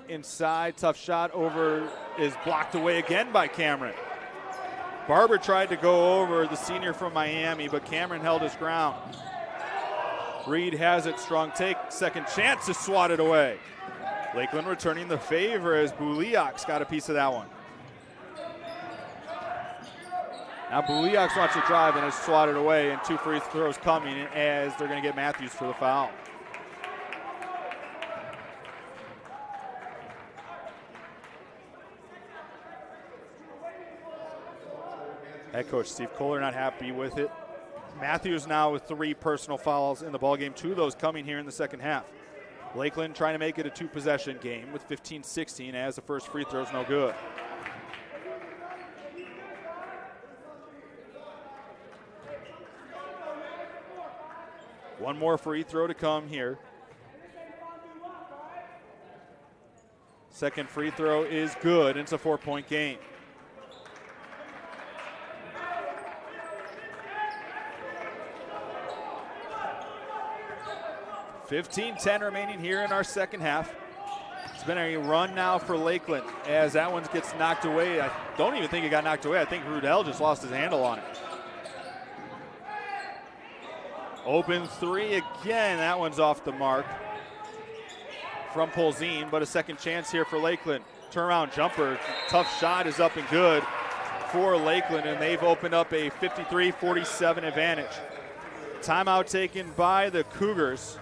Inside, tough shot over, is blocked away again by Cameron. Barber tried to go over, the senior from Miami, but Cameron held his ground. Reed has it, strong take, second chance to swat it away. Lakeland returning the favor as Buliak's got a piece of that one. Now Buliak's wants to drive and is swatted away, and 2 free throws coming as they're going to get Matthews for the foul. Head coach Steve Kohler not happy with it. Matthews now with 3 personal fouls in the ballgame, 2 of those coming here in the second half. Lakeland trying to make it a 2-possession game with 15-16 as the first free throw is no good. One more free throw to come here. Second free throw is good. It's a 4-point game. $15-10 remaining here in our second half. It's been a run now for Lakeland as that one gets knocked away. I don't even think it got knocked away. I think Rudell just lost his handle on it. Open 3 again. That one's off the mark from Polzine, but a second chance here for Lakeland. Turnaround jumper, tough shot is up and good for Lakeland, and they've opened up a 53-47 advantage. Timeout taken by the Cougars.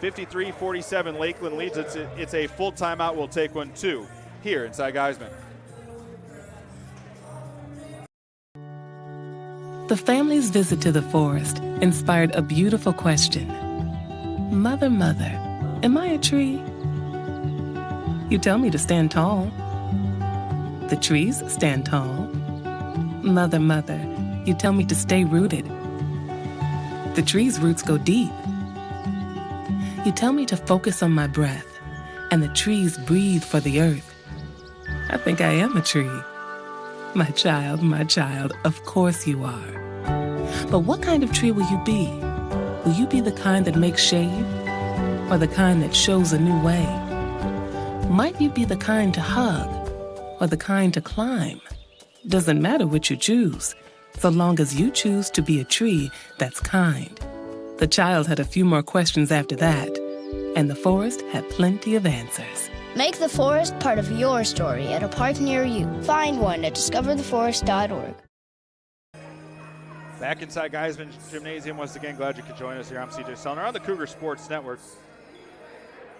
53-47, Lakeland leads. It's a full timeout. We'll take one too here inside Geisman. The family's visit to the forest inspired a beautiful question. Mother, mother, am I a tree? You tell me to stand tall. The trees stand tall. Mother, mother, you tell me to stay rooted. The trees' roots go deep. You tell me to focus on my breath, and the trees breathe for the earth. I think I am a tree. My child, of course you are. But what kind of tree will you be? Will you be the kind that makes shade, or the kind that shows a new way? Might you be the kind to hug, or the kind to climb? Doesn't matter which you choose, so long as you choose to be a tree that's kind. The child had a few more questions after that, and the forest had plenty of answers. Make the forest part of your story at a park near you. Find one at discovertheforest.org. Back inside Geisman Gymnasium once again. Glad you could join us here. I'm CJ Sellner on the Cougar Sports Network.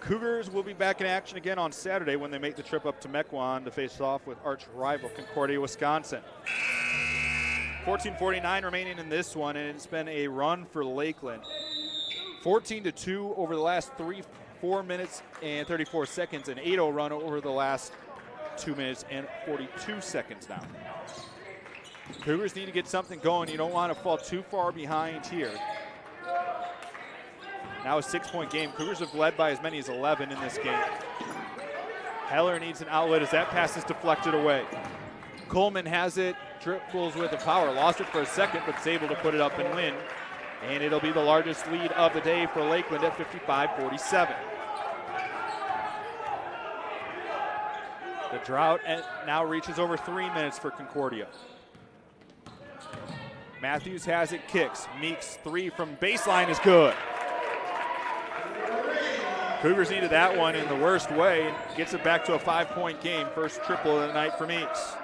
Cougars will be back in action again on Saturday when they make the trip up to Mequon to face off with arch rival Concordia, Wisconsin. 14:49 remaining in this one, and it's been a run for Lakeland. 14-2 over the last 4 minutes and 34 seconds, an 8-0 run over the last 2 minutes and 42 seconds now. Cougars need to get something going. You don't want to fall too far behind here. Now a 6-point game. Cougars have led by as many as 11 in this game. Heller needs an outlet as that pass is deflected away. Coleman has it, dribbles with the power, lost it for a second, but is able to put it up and win. And it'll be the largest lead of the day for Lakeland at 55-47. The drought now reaches over 3 minutes for Concordia. Matthews has it, kicks. Meeks 3 from baseline is good. Cougars needed that one in the worst way and gets it back to a 5-point game. First triple of the night for Meeks.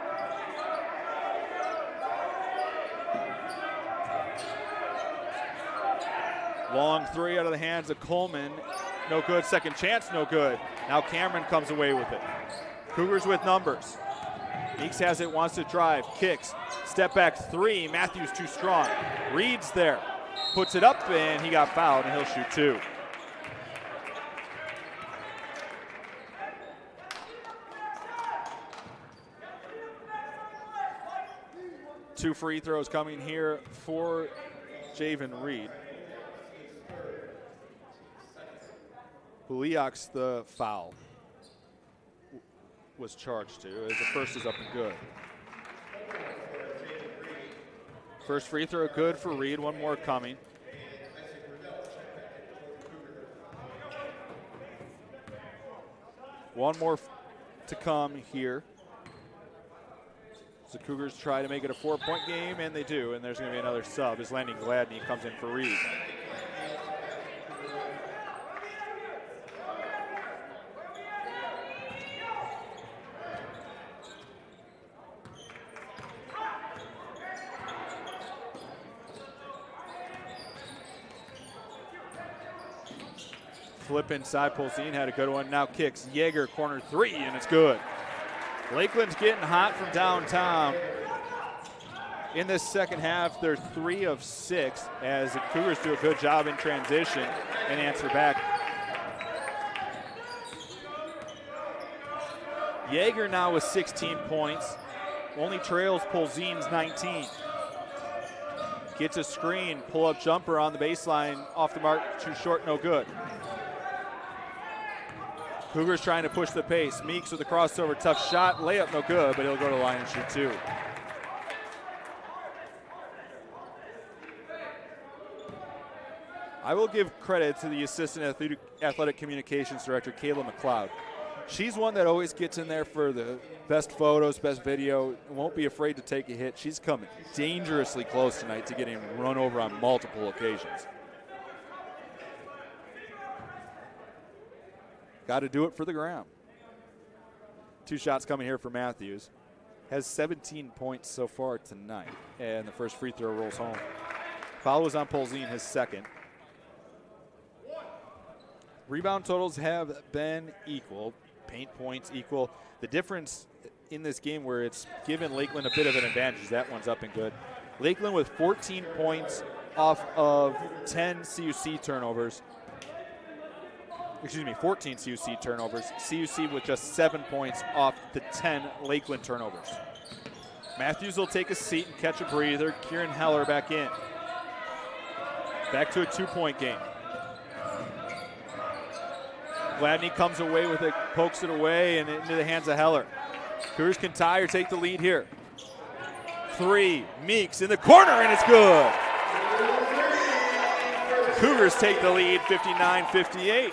Long 3 out of the hands of Coleman. No good. Second chance, no good. Now Cameron comes away with it. Cougars with numbers. Meeks has it, wants to drive, kicks. Step back 3. Matthews too strong. Reed's there. Puts it up, and he got fouled, and he'll shoot 2. Two free throws coming here for Javen Reed. Buliak's the foul was charged to as the first is up and good. First free throw good for Reed, one more coming. One more to come here. So the Cougars try to make it a 4-point game, and they do, and there's going to be another sub as Landon Gladney comes in for Reed. Flip inside, Polzin had a good one. Now kicks, Yeager, corner 3, and it's good. Lakeland's getting hot from downtown. In this second half, they're 3 of 6 as the Cougars do a good job in transition and answer back. Yeager now with 16 points, only trails Polzin's 19. Gets a screen, pull-up jumper on the baseline, off the mark, too short, no good. Cougars trying to push the pace. Meeks with a crossover, tough shot, layup no good, but he'll go to the line and shoot 2. I will give credit to the assistant athletic communications director, Kayla McLeod. She's one that always gets in there for the best photos, best video, won't be afraid to take a hit. She's coming dangerously close tonight to getting run over on multiple occasions. Got to do it for the ground. 2 shots coming here for Matthews. Has 17 points so far tonight, and the first free throw rolls home. Foul was on Polzin, his second. Rebound totals have been equal. Paint points equal. The difference in this game where it's given Lakeland a bit of an advantage, that one's up and good. Lakeland with 14 points off of 10 CUC turnovers. 14 CUC turnovers. CUC with just 7 points off the 10 Lakeland turnovers. Matthews will take a seat and catch a breather. Kieran Heller back in. Back to a 2-point game. Gladney comes away with it, pokes it away, and into the hands of Heller. Cougars can tie or take the lead here. 3, Meeks in the corner, and it's good. Cougars take the lead, 59-58.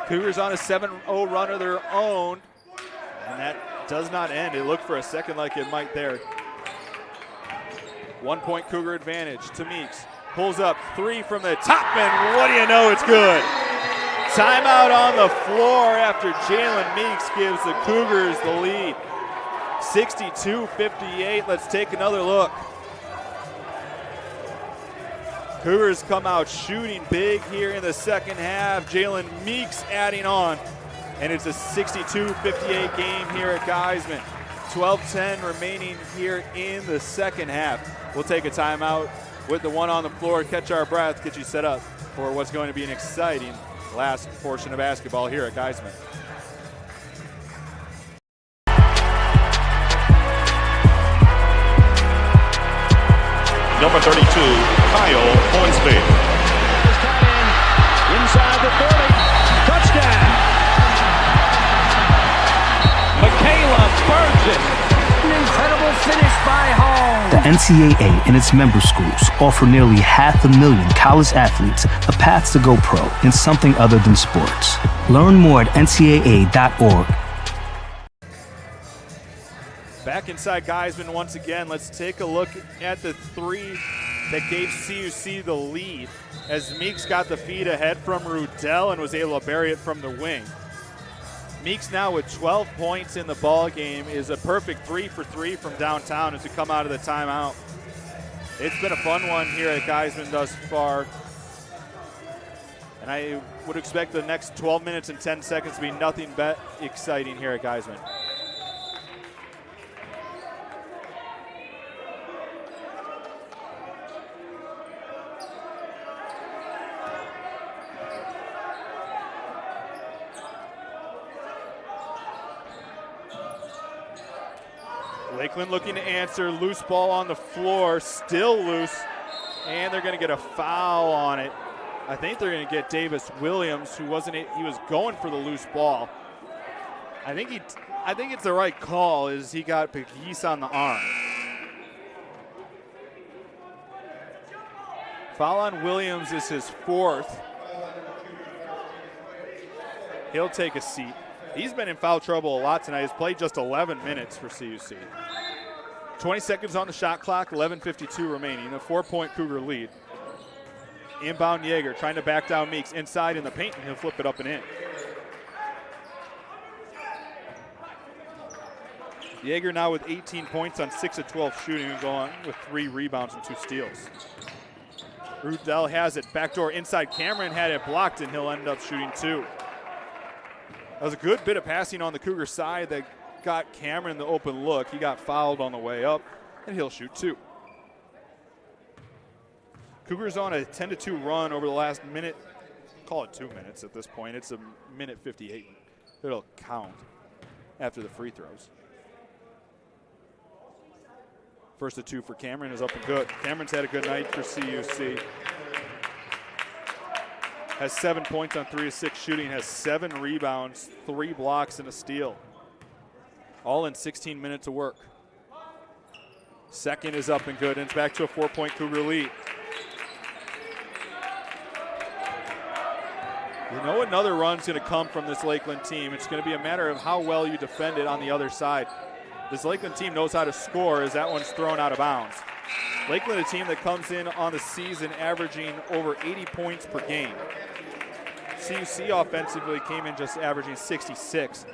Cougars on a 7-0 run of their own, and that does not end. It looked for a second like it might there. 1-point Cougar advantage to Meeks. Pulls up 3 from the top, and what do you know, it's good. Timeout on the floor after Jalen Meeks gives the Cougars the lead. 62-58. Let's take another look. Cougars come out shooting big here in the second half. Jalen Meeks adding on. And it's a 62-58 game here at Geisman. 12-10 remaining here in the second half. We'll take a timeout with the one on the floor, catch our breath, get you set up for what's going to be an exciting last portion of basketball here at Geisman. Number 32, Kyle Hornsby. Inside the 30, touchdown. Michaela Burgess. An incredible finish by Hall. The NCAA and its member schools offer nearly 500,000 college athletes a path to go pro in something other than sports. Learn more at ncaa.org. Back inside Geisman once again. Let's take a look at the 3 that gave CUC the lead as Meeks got the feed ahead from Rudell and was able to bury it from the wing. Meeks now with 12 points in the ball game is a perfect 3 for 3 from downtown as we come out of the timeout. It's been a fun one here at Geisman thus far. And I would expect the next 12 minutes and 10 seconds to be nothing but exciting here at Geisman. Lakeland looking to answer, loose ball on the floor, still loose, and they're going to get a foul on it. I think they're going to get Davis Williams, who he was going for the loose ball. I think it's the right call, is he got Pegues on the arm. Foul on Williams is his 4th. He'll take a seat. He's been in foul trouble a lot tonight. He's played just 11 minutes for CUC. 20 seconds on the shot clock, 11:52 remaining. A 4-point Cougar lead. Inbound Yeager trying to back down Meeks inside in the paint, and he'll flip it up and in. Yeager now with 18 points on 6 of 12 shooting and going with 3 rebounds and 2 steals. Rudell has it. Backdoor inside. Cameron had it blocked, and he'll end up shooting 2. That was a good bit of passing on the Cougar side that got Cameron the open look. He got fouled on the way up, and he'll shoot 2. Cougars on a 10-2 run over the last minute. Call it 2 minutes at this point. It's a minute 58. It'll count after the free throws. First of 2 for Cameron is up and good. Cameron's had a good night for CUC. Has 7 points on 3 of 6 shooting, has 7 rebounds, 3 blocks, and a steal. All in 16 minutes of work. Second is up and good, and it's back to a 4-point Cougar lead. You know another run's going to come from this Lakeland team. It's going to be a matter of how well you defend it on the other side. This Lakeland team knows how to score as that one's thrown out of bounds. Lakeland, a team that comes in on the season averaging over 80 points per game. CUC offensively came in just averaging 66.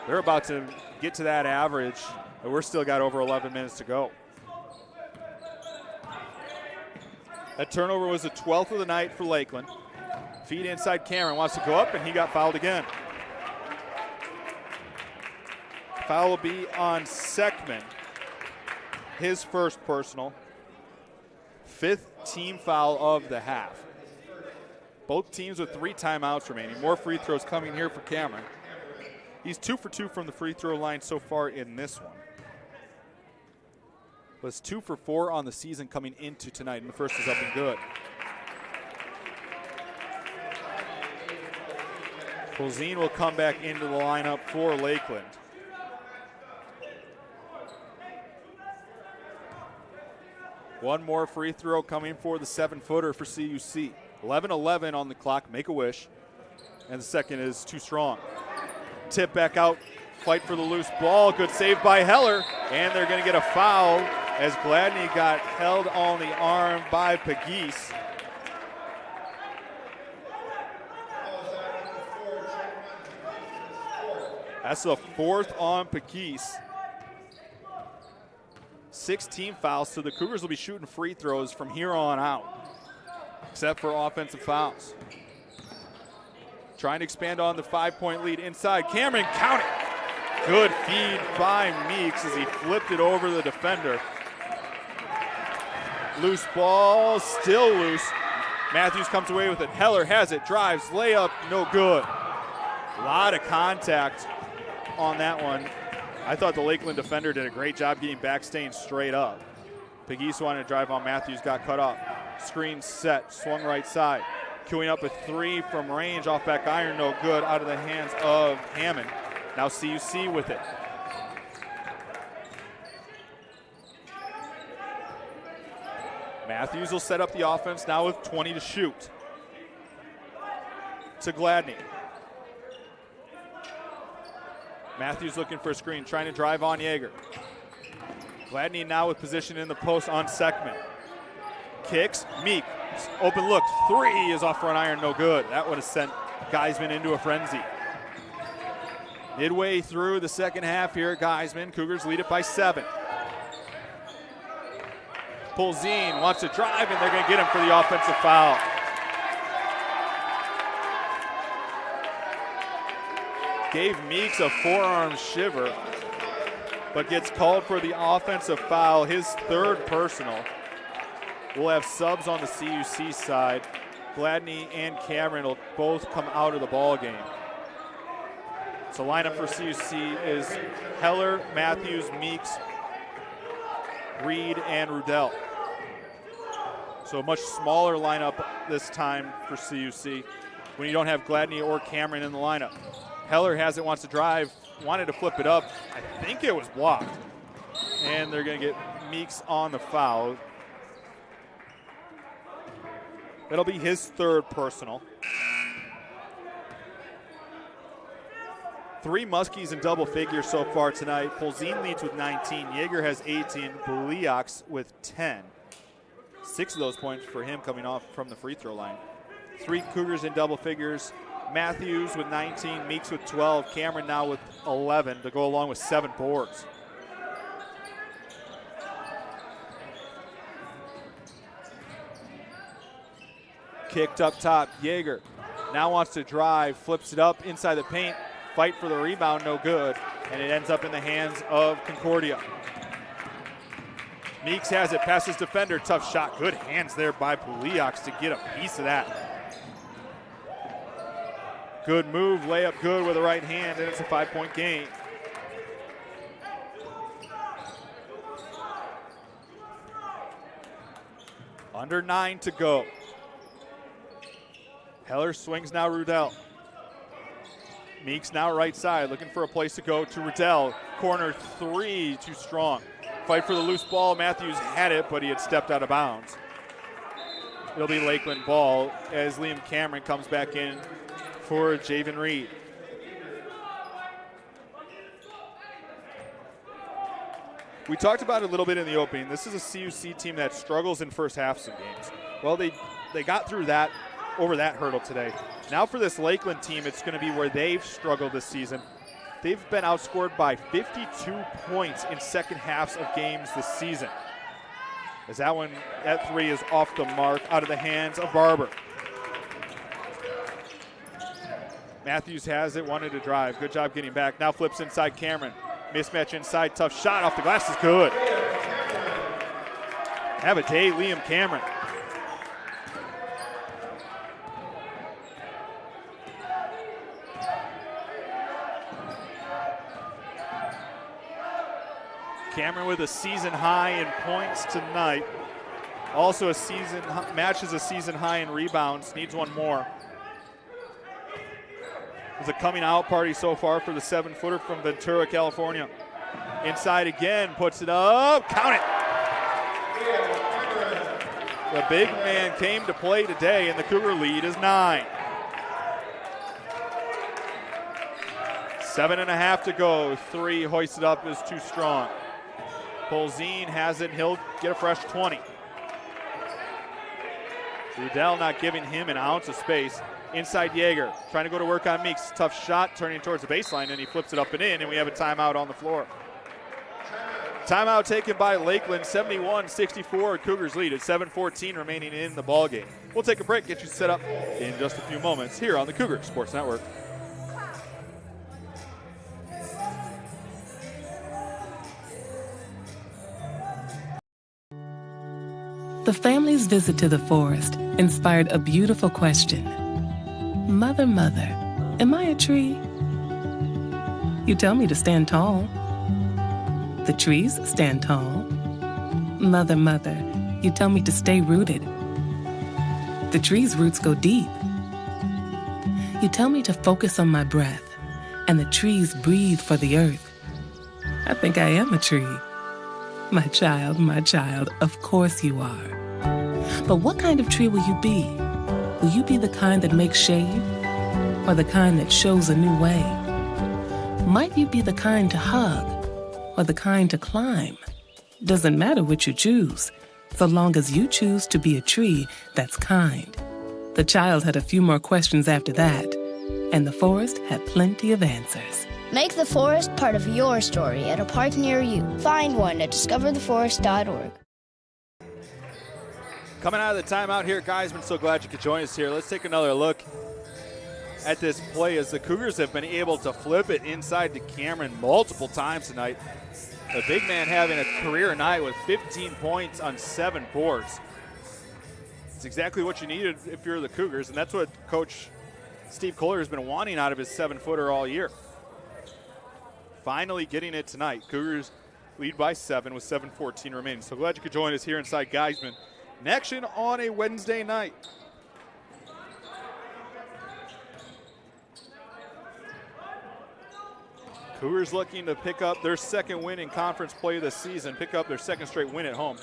They're about to get to that average, but we're still got over 11 minutes to go. That turnover was the 12th of the night for Lakeland. Feed inside. Cameron wants to go up, and he got fouled again. Foul will be on Seckman. His first personal. 5th team foul of the half. Both teams with 3 timeouts remaining. More free throws coming here for Cameron. He's 2 for 2 from the free throw line so far in this one. Was 2 for 4 on the season coming into tonight, and the first is up and good. Colzine will come back into the lineup for Lakeland. One more free throw coming for the 7-footer for CUC. 11-11 on the clock, make a wish. And the second is too strong. Tip back out, fight for the loose ball. Good save by Heller. And they're going to get a foul as Gladney got held on the arm by Pegues. That's the 4th on Pegues. 16 fouls, so the Cougars will be shooting free throws from here on out, except for offensive fouls. Trying to expand on the 5-point lead inside. Cameron, count it. Good feed by Meeks as he flipped it over the defender. Loose ball, still loose. Matthews comes away with it. Heller has it, drives, layup, no good. A lot of contact on that one. I thought the Lakeland defender did a great job getting back, staying straight up. Pegues wanted to drive on Matthews, got cut off. Screen set, swung right side. Queuing up a 3 from range, off back iron, no good, out of the hands of Hammond. Now CUC with it. Matthews will set up the offense now with 20 to shoot. To Gladney. Matthews looking for a screen, trying to drive on Yeager. Gladney now with position in the post on Seckman. Kicks, Meek, open look, 3 is off front iron, no good. That would have sent Geisman into a frenzy. Midway through the second half here at Geisman, Cougars lead it by 7. Colzine wants to drive, and they're going to get him for the offensive foul. Gave Meeks a forearm shiver, but gets called for the offensive foul, his 3rd personal. We'll have subs on the CUC side. Gladney and Cameron will both come out of the ball game. So lineup for CUC is Heller, Matthews, Meeks, Reed, and Rudell. So a much smaller lineup this time for CUC when you don't have Gladney or Cameron in the lineup. Heller has it, wants to drive, wanted to flip it up. I think it was blocked. And they're going to get Meeks on the foul. That'll be his 3rd personal. 3 Muskies in double figures so far tonight. Polzine leads with 19. Yeager has 18. Buliaks with 10. 6 of those points for him coming off from the free throw line. 3 Cougars in double figures. Matthews with 19, Meeks with 12, Cameron now with 11 to go along with 7 boards. kicked up top. Yeager now wants to drive, flips it up inside the paint, fight for the rebound, no good, and it ends up in the hands of Concordia. Meeks has it, passes defender, tough shot. Good hands there by Puliaks to get a piece of that. Good move, layup good with the right hand, and it's a 5-point game. Under 9 to go. Heller swings now Rudell. Meeks now right side, looking for a place to go to Rudell. Corner 3, too strong. Fight for the loose ball. Matthews had it, but he had stepped out of bounds. It'll be Lakeland ball as Liam Cameron comes back in for Javen Reed. We talked about it a little bit in the opening. This is a CUC team that struggles in first halves of games. Well, they got through that, over that hurdle today. Now for this Lakeland team, it's going to be where they've struggled this season. They've been outscored by 52 points in second halves of games this season. As that 3 is off the mark, out of the hands of Barber. Matthews has it, wanted to drive. Good job getting back. Now flips inside Cameron. Mismatch inside, tough shot off the glass is good. Have a day, Liam Cameron. Cameron with a season high in points tonight. Also matches a season high in rebounds, needs one more. It's a coming out party so far for the 7-footer from Ventura, California. Inside again, puts it up, count it. The big man came to play today, and the Cougar lead is 9. 7.5 to go. 3 hoisted up is too strong. Polzine has it, he'll get a fresh 20. Rudell not giving him an ounce of space. Inside Yeager, trying to go to work on Meeks. Tough shot, turning towards the baseline, and he flips it up and in, and we have a timeout on the floor. Timeout taken by Lakeland, 71-64. Cougars lead at 7:14 remaining in the ballgame. We'll take a break, get you set up in just a few moments here on the Cougar Sports Network. The family's visit to the forest inspired a beautiful question. Mother, mother, am I a tree? You tell me to stand tall. The trees stand tall. Mother, mother, you tell me to stay rooted. The tree's roots go deep. You tell me to focus on my breath, and the trees breathe for the earth. I think I am a tree. My child, of course you are. But what kind of tree will you be? Will you be the kind that makes shade, or the kind that shows a new way? Might you be the kind to hug, or the kind to climb? Doesn't matter which you choose, so long as you choose to be a tree that's kind. The child had a few more questions after that, and the forest had plenty of answers. Make the forest part of your story at a park near you. Find one at discovertheforest.org. Coming out of the timeout here, guys, been so glad you could join us here. Let's take another look at this play as the Cougars have been able to flip it inside to Cameron multiple times tonight. The big man having a career night with 15 points on 7 boards. It's exactly what you needed if you're the Cougars, and that's what Coach Steve Kohler has been wanting out of his 7-footer all year. Finally getting it tonight. Cougars lead by 7 with 7:14 remaining. So glad you could join us here inside Geisman. In action on a Wednesday night. Cougars looking to pick up their second win in conference play this season, pick up their second straight win at home.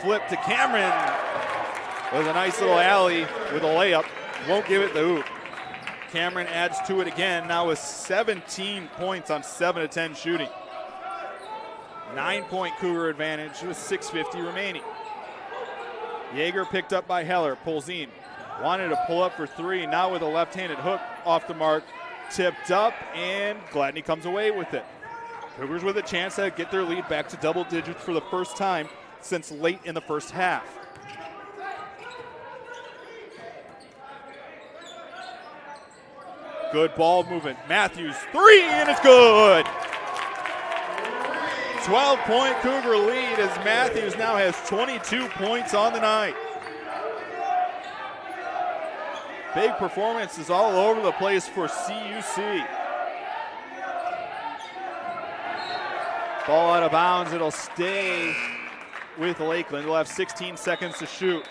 Flip to Cameron with a nice little alley with a layup. Won't give it the hoop. Cameron adds to it again, now with 17 points on 7 of 10 shooting. 9-point Cougar advantage with 6:50 remaining. Yeager picked up by Heller. Polzine wanted to pull up for 3. Now with a left-handed hook off the mark. Tipped up, and Gladney comes away with it. Cougars with a chance to get their lead back to double digits for the first time since late in the first half. Good ball movement. Matthews, 3, and it's good. 12-point Cougar lead as Matthews now has 22 points on the night. Big performances all over the place for CUC. Ball out of bounds. It'll stay with Lakeland. They'll have 16 seconds to shoot.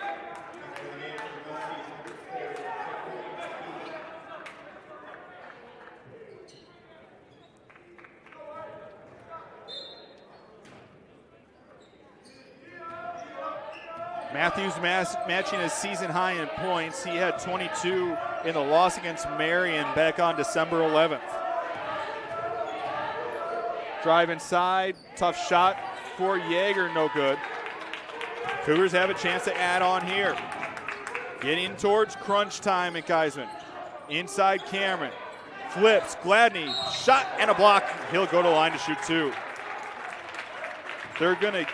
Matthews matching his season high in points. He had 22 in the loss against Marion back on December 11th. Drive inside, tough shot for Yeager, no good. Cougars have a chance to add on here. Getting towards crunch time at Geisman. Inside Cameron, flips, Gladney, shot and a block. He'll go to line to shoot 2. They're gonna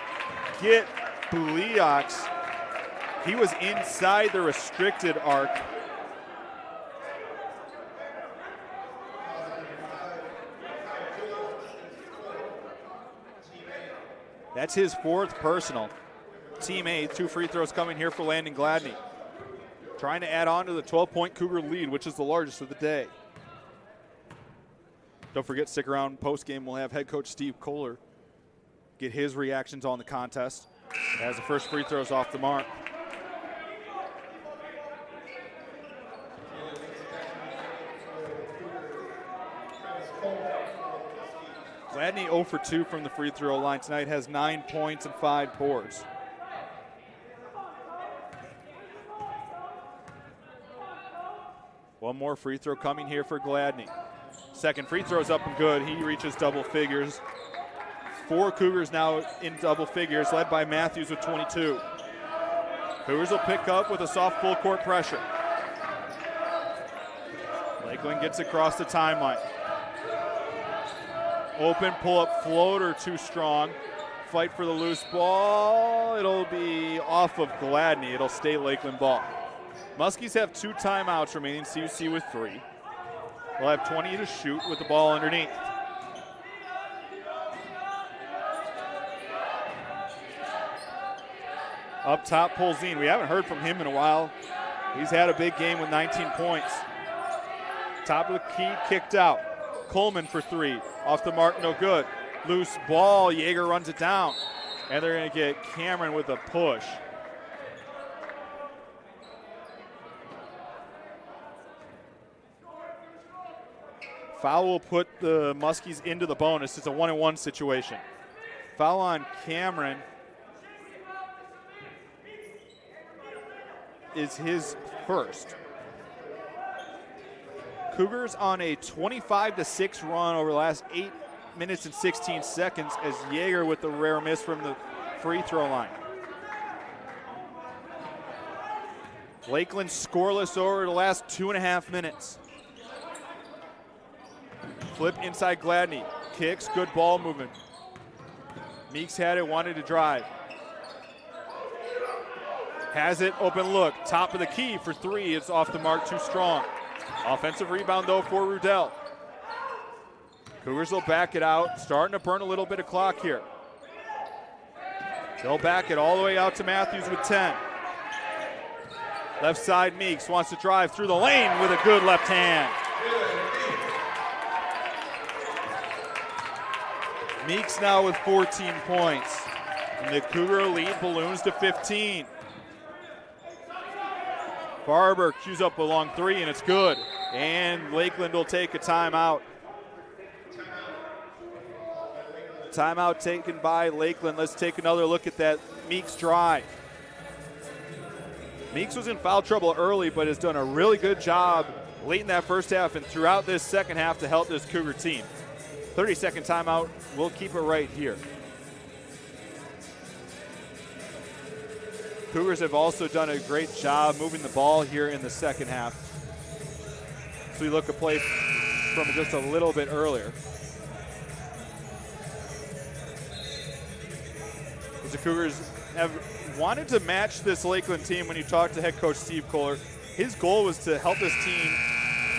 get Bleox. He was inside the restricted arc. That's his 4th personal. Team A, 2 free throws coming here for Landon Gladney. Trying to add on to the 12-point Cougar lead, which is the largest of the day. Don't forget, stick around post-game. We'll have head coach Steve Kohler get his reactions on the contest as the first free throws off the mark. Gladney 0 for 2 from the free throw line tonight, has 9 points and 5 boards. One more free throw coming here for Gladney. Second free throw's up and good. He reaches double figures. 4 Cougars now in double figures, led by Matthews with 22. Cougars will pick up with a soft full court pressure. Lakeland gets across the timeline. Open pull-up floater too strong. Fight for the loose ball. It'll be off of Gladney. It'll stay Lakeland ball. Muskies have 2 timeouts remaining, CUC with 3. They'll have 20 to shoot with the ball underneath. Up top, Polzine. We haven't heard from him in a while. He's had a big game with 19 points. Top of the key, kicked out. Coleman for 3. Off the mark, no good. Loose ball, Yeager runs it down. And they're going to get Cameron with a push. Foul will put the Muskies into the bonus. It's a 1-on-1 situation. Foul on Cameron is his first. Cougars on a 25-6 run over the last 8 minutes and 16 seconds as Yeager with the rare miss from the free throw line. Lakeland scoreless over the last 2.5 minutes. Flip inside Gladney. Kicks, good ball movement. Meeks had it, wanted to drive. Has it, open look. Top of the key for 3. It's off the mark, too strong. Offensive rebound, though, for Rudell. Cougars will back it out, starting to burn a little bit of clock here. They'll back it all the way out to Matthews with 10. Left side, Meeks wants to drive through the lane with a good left hand. Meeks now with 14 points. And the Cougar lead balloons to 15. Barber cues up a long 3, and it's good. And Lakeland will take a timeout. Timeout taken by Lakeland. Let's take another look at that Meeks drive. Meeks was in foul trouble early, but has done a really good job late in that first half and throughout this second half to help this Cougar team. 30-second timeout. We'll keep it right here. Cougars have also done a great job moving the ball here in the second half. So we look at play from just a little bit earlier. As the Cougars have wanted to match this Lakeland team when you talk to head coach Steve Kohler. His goal was to help this team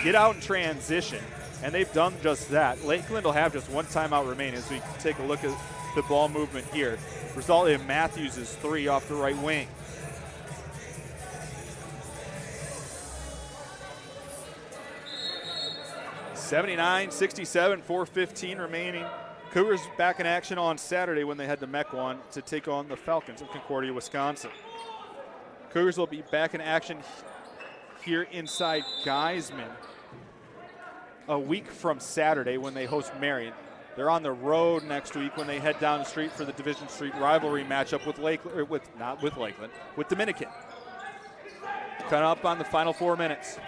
get out in transition, and they've done just that. Lakeland will have just one timeout remaining as we take a look at the ball movement here. Result in Matthews' 3 off the right wing. (79-67), 4:15 remaining. Cougars back in action on Saturday when they head to Mequon to take on the Falcons of Concordia, Wisconsin. Cougars will be back in action here inside Geisman a week from Saturday when they host Marion. They're on the road next week when they head down the street for the Division Street rivalry matchup with Lakeland, with Dominican. Coming up on the final 4 minutes.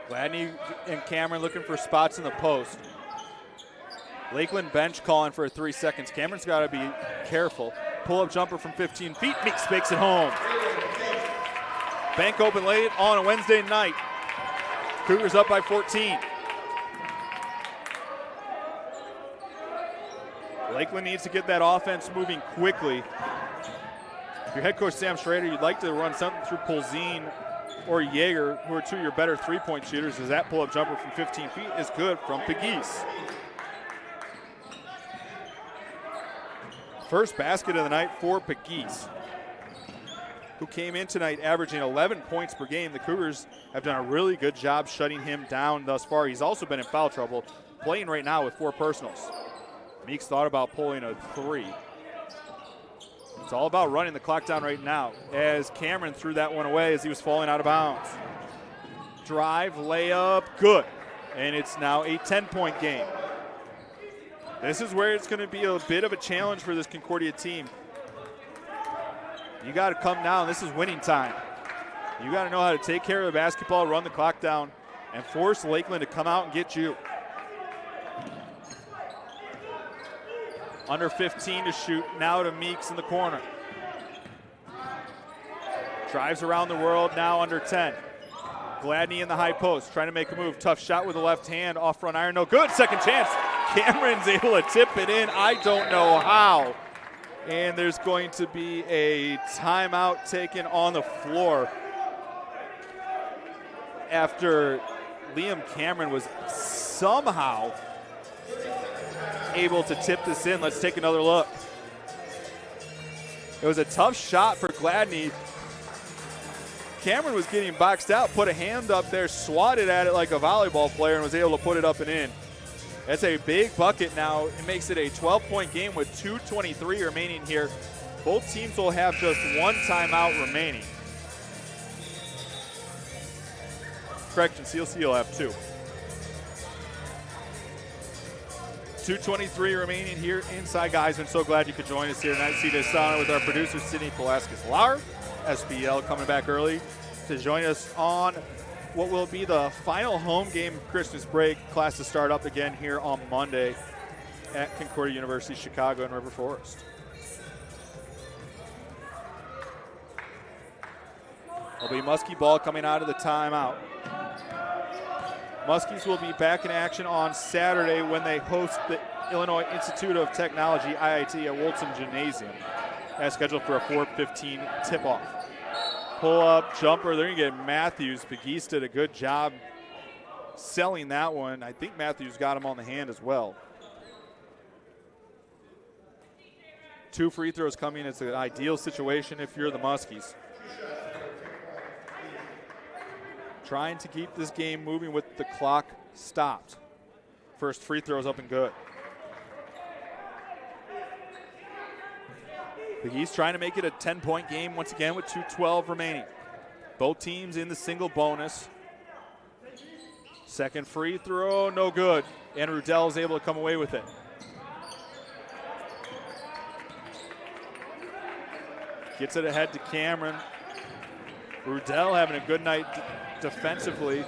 Gladney and Cameron looking for spots in the post. Lakeland bench calling for 3 seconds. Cameron's got to be careful. Pull-up jumper from 15 feet. Meeks makes it home. Bank open late on a Wednesday night. Cougars up by 14. Lakeland needs to get that offense moving quickly. If you're head coach Sam Schrader, you'd like to run something through Polzine or Yeager, who are 2 of your better three-point shooters, as that pull-up jumper from 15 feet is good from Pegues. First basket of the night for Pegues, who came in tonight averaging 11 points per game. The Cougars have done a really good job shutting him down thus far. He's also been in foul trouble, playing right now with 4 personals. Meeks thought about pulling a 3. It's all about running the clock down right now, as Cameron threw that one away as he was falling out of bounds. Drive, layup, good. And it's now a 10-point game. This is where it's going to be a bit of a challenge for this Concordia team. You got to come down. This is winning time. You got to know how to take care of the basketball, run the clock down, and force Lakeland to come out and get you. Under 15 to shoot, now to Meeks in the corner. Drives around the world, now under 10. Gladney in the high post, trying to make a move. Tough shot with the left hand, off front iron, no good. Second chance. Cameron's able to tip it in. I don't know how. And there's going to be a timeout taken on the floor after Liam Cameron was somehow able to tip this in. Let's take another look. It was a tough shot for Gladney. Cameron was getting boxed out, put a hand up there, swatted at it like a volleyball player, and was able to put it up and in. That's a big bucket now. It makes it a 12-point game with 2:23 remaining here. Both teams will have just 1 timeout remaining. Correction, CLC will have 2. 2:23 remaining here inside Geisman. So glad you could join us here tonight. CJ Sauner with our producer, Sydney Pulaskis-Lauer. SBL coming back early to join us on what will be the final home game of Christmas break. Classes start up again here on Monday at Concordia University, Chicago, and River Forest. It'll be Muskie ball coming out of the timeout. Muskies will be back in action on Saturday when they host the Illinois Institute of Technology, IIT, at Wolton Gymnasium, as scheduled for a 4:15 tip-off. Pull-up jumper, they're going to get Matthews. Pegues did a good job selling that one. I think Matthews got him on the hand as well. 2 free throws coming. It's an ideal situation if you're the Muskies. Trying to keep this game moving with the clock stopped. First free throw's up and good. Pegues trying to make it a 10-point game once again with 2:12 remaining. Both teams in the single bonus. Second free throw, no good. And Rudell is able to come away with it. Gets it ahead to Cameron. Rudell having a good night defensively,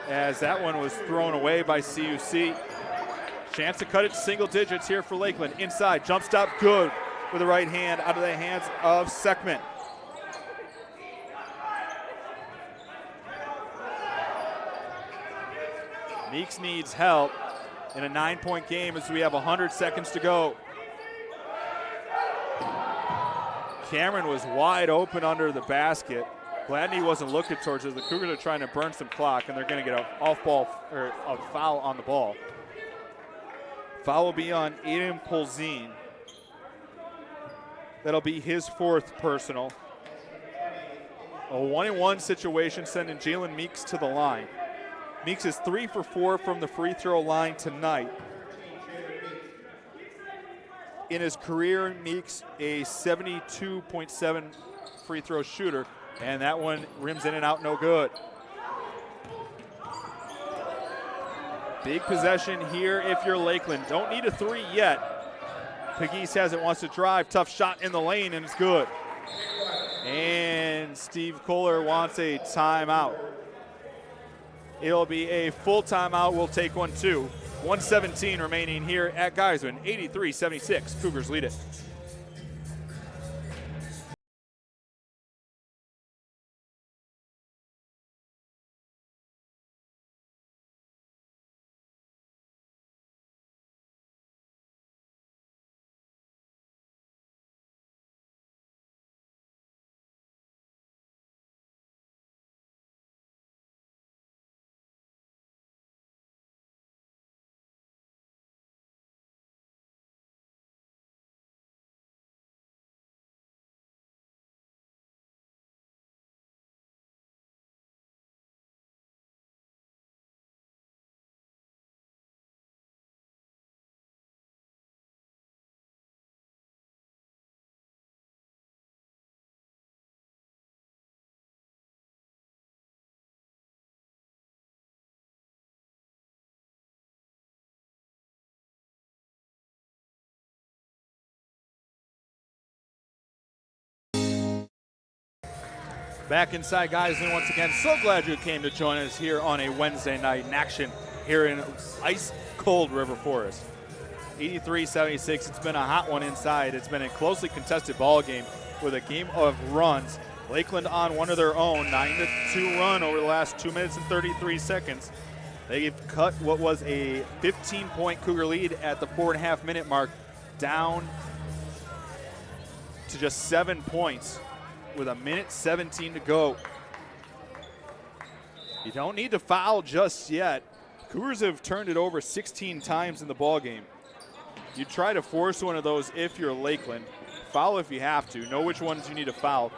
as that one was thrown away by CUC. Chance to cut it to single digits here for Lakeland. Inside, jump stop, good with the right hand out of the hands of Seckman. Meeks needs help in a 9-point game as we have 100 seconds to go. Cameron was wide open under the basket. Gladney wasn't looking towards it. The Cougars are trying to burn some clock, and they're going to get an off-ball or a foul on the ball. Foul will be on Aiden Polzine. That'll be his 4th personal. A 1-and-1 situation sending Jalen Meeks to the line. Meeks is 3 for 4 from the free throw line tonight. In his career, Meeks a 72.7 free throw shooter, and that one rims in and out, no good. Big possession here if you're Lakeland. Don't need a 3 yet. Pegues has it, wants to drive. Tough shot in the lane, and it's good. And Steve Kohler wants a timeout. It'll be a full timeout. We'll take one too. 1:17 remaining here at Geisman. 83-76. Cougars lead it. Back inside, guys, and once again, so glad you came to join us here on a Wednesday night in action here in ice-cold River Forest. 83-76, it's been a hot one inside. It's been a closely contested ball game with a game of runs. Lakeland on one of their own, 9-2 run over the last 2 minutes and 33 seconds. They've cut what was a 15-point Cougar lead at the 4.5-minute mark down to just 7 points with 1:17 to go. You don't need to foul just yet. Cougars have turned it over 16 times in the ball game. You try to force one of those if you're Lakeland. Foul if you have to. Know which ones you need to foul.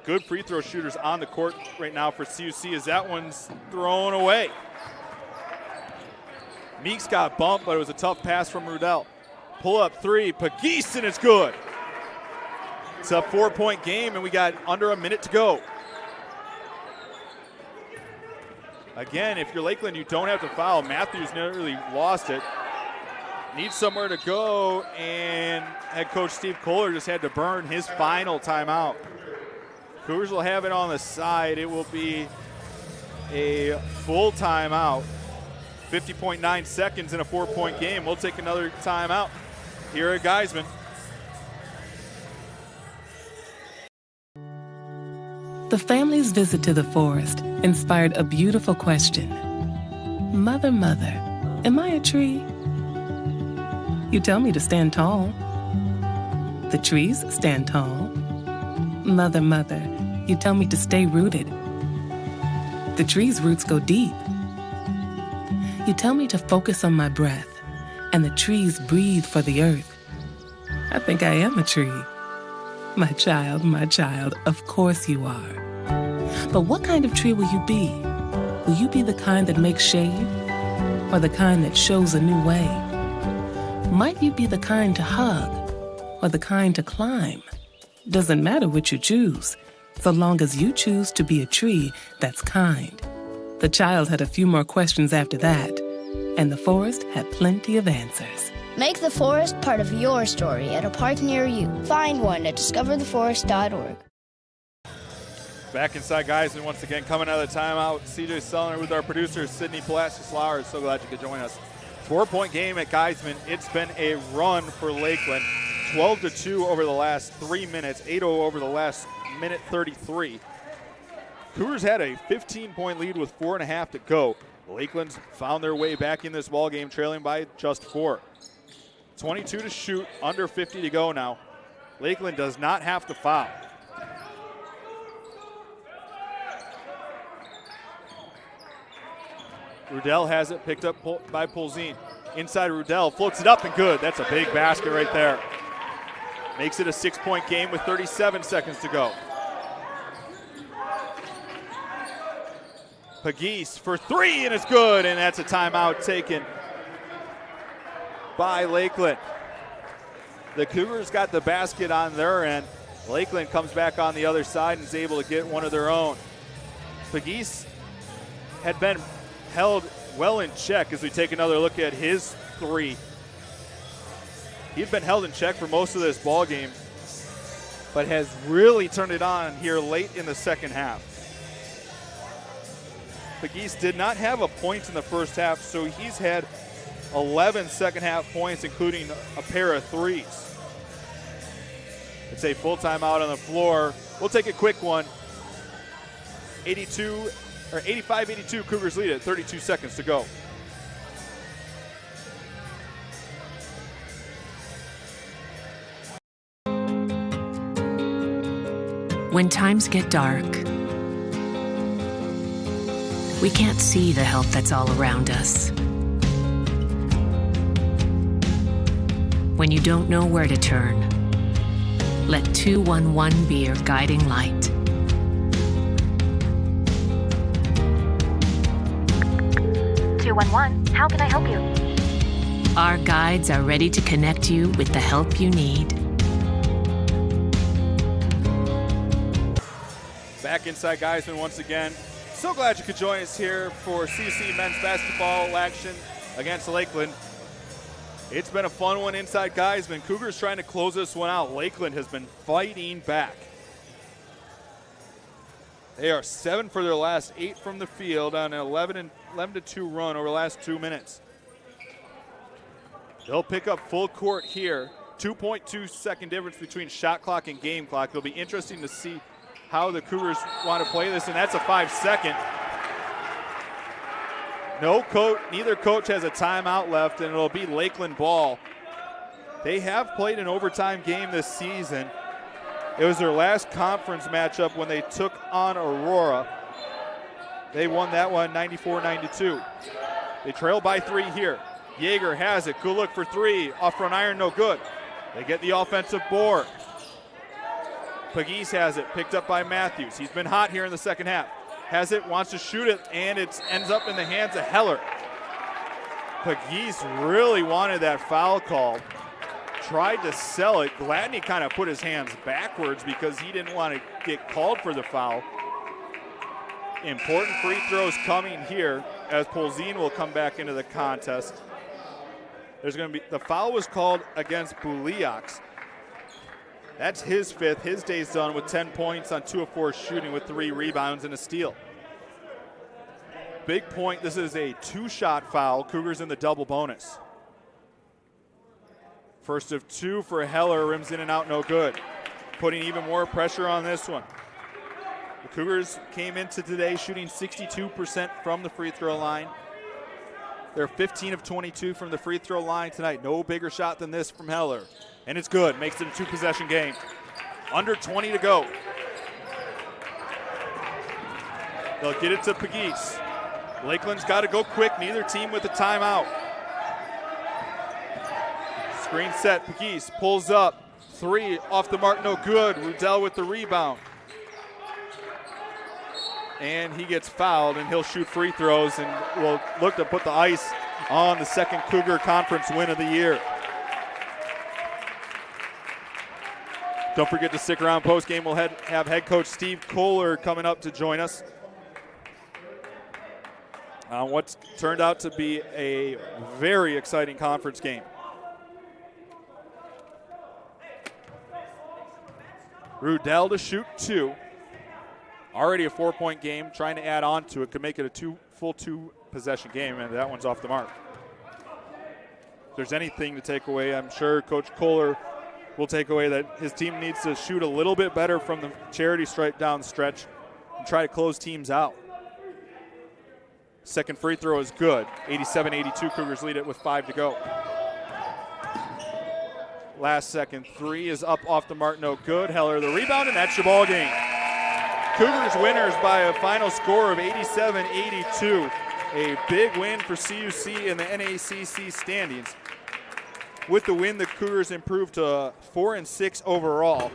Good free throw shooters on the court right now for CUC as that one's thrown away. Meeks got bumped, but it was a tough pass from Rudell. Pull up 3, Pegues, and it's good. It's a 4-point game, and we got under a minute to go. Again, if you're Lakeland, you don't have to foul. Matthews nearly lost it. Needs somewhere to go, and head coach Steve Kohler just had to burn his final timeout. Cougars will have it on the side. It will be a full timeout. 50.9 seconds in a 4-point game. We'll take another timeout here at Geisman. The family's visit to the forest inspired a beautiful question. Mother, mother, am I a tree? You tell me to stand tall. The trees stand tall. Mother, mother, you tell me to stay rooted. The tree's roots go deep. You tell me to focus on my breath, and the trees breathe for the earth. I think I am a tree. My child, of course you are. But what kind of tree will you be? Will you be the kind that makes shade, or the kind that shows a new way? Might you be the kind to hug, or the kind to climb? Doesn't matter which you choose, so long as you choose to be a tree that's kind. The child had a few more questions after that, and the forest had plenty of answers. Make the forest part of your story at a park near you. Find one at discovertheforest.org. Back inside, guys, and once again, coming out of the timeout, CJ Sellner with our producer, Sydney Palacios-Lauer. So glad you could join us. 4-point game at Geisman. It's been a run for Lakeland. 12-2 over the last 3 minutes, 8-0 over the last minute 33. Cougars had a 15-point lead with 4.5 to go. Lakeland's found their way back in this ball game, trailing by just 4. 22 to shoot, under 50 to go now. Lakeland does not have to foul. Rudell has it picked up by Polzin. Inside Rudell, floats it up and good. That's a big basket right there. Makes it a 6-point game with 37 seconds to go. Pegues for three, and it's good, and that's a timeout taken by Lakeland. The Cougars got the basket on their end. Lakeland comes back on the other side and is able to get one of their own. Pegues had been held well in check as we take another look at his three. He's been held in check for most of this ball game, but has really turned it on here late in the second half. Pegues did not have a point in the first half, so he's had 11 second half points, including a pair of threes. It's a full timeout on the floor. We'll take a quick one. 85-82, Cougars lead it, 32 seconds to go. When times get dark, we can't see the help that's all around us. When you don't know where to turn, let 211 be your guiding light. 211, how can I help you? Our guides are ready to connect you with the help you need. Back inside Geisman once again. So glad you could join us here for CUC men's basketball action against Lakeland. It's been a fun one inside Geisman. Cougars trying to close this one out. Lakeland has been fighting back. They are 7 for their last 8 from the field on an 11-2 run over the last 2 minutes. They'll pick up full court here. 2.2 second difference between shot clock and game clock. It'll be interesting to see how the Cougars want to play this, and that's a 5-second. Neither coach has a timeout left, and it'll be Lakeland ball. They have played an overtime game this season. It was their last conference matchup when they took on Aurora. They won that one 94-92. They trail by 3 here. Yeager has it. Good look for 3. Off front iron, no good. They get the offensive board. Pegues has it, picked up by Matthews. He's been hot here in the second half. Has it, wants to shoot it, and it ends up in the hands of Heller. Pegues really wanted that foul call. Tried to sell it. Gladney kind of put his hands backwards because he didn't want to get called for the foul. Important free throws coming here as Polzin will come back into the contest. There's going to be, the foul was called against Buliaks. That's his 5th. His day's done with 10 points on 2 of 4 shooting with 3 rebounds and a steal. Big point, this is a 2-shot foul. Cougars in the double bonus. First of 2 for Heller, rims in and out, no good. Putting even more pressure on this one. The Cougars came into today shooting 62% from the free throw line. They're 15 of 22 from the free throw line tonight. No bigger shot than this from Heller. And it's good, makes it a 2-possession game. Under 20 to go. They'll get it to Pegues. Lakeland's got to go quick, neither team with a timeout. Screen set, Pegues pulls up. 3 off the mark, no good. Rudell with the rebound. And he gets fouled, and he'll shoot free throws and will look to put the ice on the second Cougar Conference win of the year. Don't forget to stick around post-game. We'll have head coach Steve Kohler coming up to join us on what's turned out to be a very exciting conference game. Rudell to shoot 2. Already a 4-point game, trying to add on to it. Could make it a full 2-possession game, and that one's off the mark. If there's anything to take away, I'm sure Coach Kohler will take away that his team needs to shoot a little bit better from the charity stripe down the stretch and try to close teams out. Second free throw is good. 87-82, Cougars lead it with 5 to go. Last second three is up off the mark, no good. Heller the rebound, and that's your ball game. Cougars winners by a final score of 87-82. A big win for CUC in the NACC standings. With the win, the Cougars improved to 4-6 overall,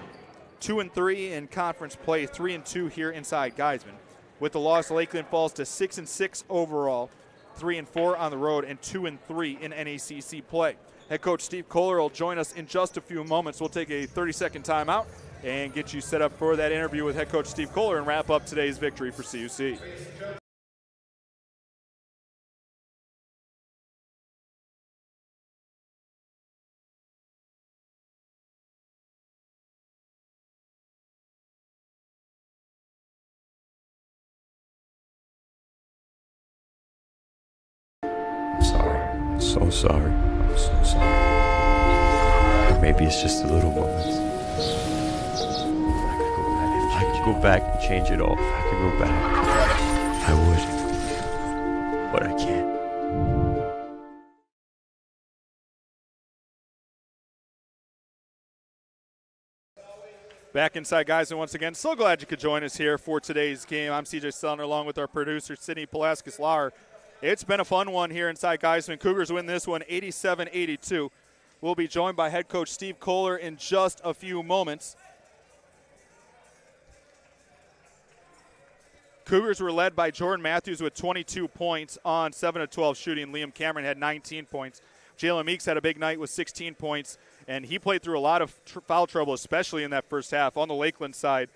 2-3 in conference play, 3-2 here inside Geisman. With the loss, Lakeland falls to 6-6 overall, 3-4 on the road, and 2-3 in NACC play. Head coach Steve Kohler will join us in just a few moments. We'll take a 30-second timeout and get you set up for that interview with head coach Steve Kohler and wrap up today's victory for CUC. I'm sorry. I'm so sorry. I'm so sorry. Maybe it's just the little moments. If I could go back and change it all, if I could go back, I would. But I can't. Back inside, guys, and once again, so glad you could join us here for today's game. I'm CJ Sellner along with our producer, Sydney Pulaskis-Lauer. It's been a fun one here inside Geisman. Cougars win this one 87-82. We'll be joined by head coach Steve Kohler in just a few moments. Cougars were led by Jordan Matthews with 22 points on 7 of 12 shooting. Liam Cameron had 19 points. Jalen Meeks had a big night with 16 points, and he played through a lot of foul trouble, especially in that first half. On the Lakeland side,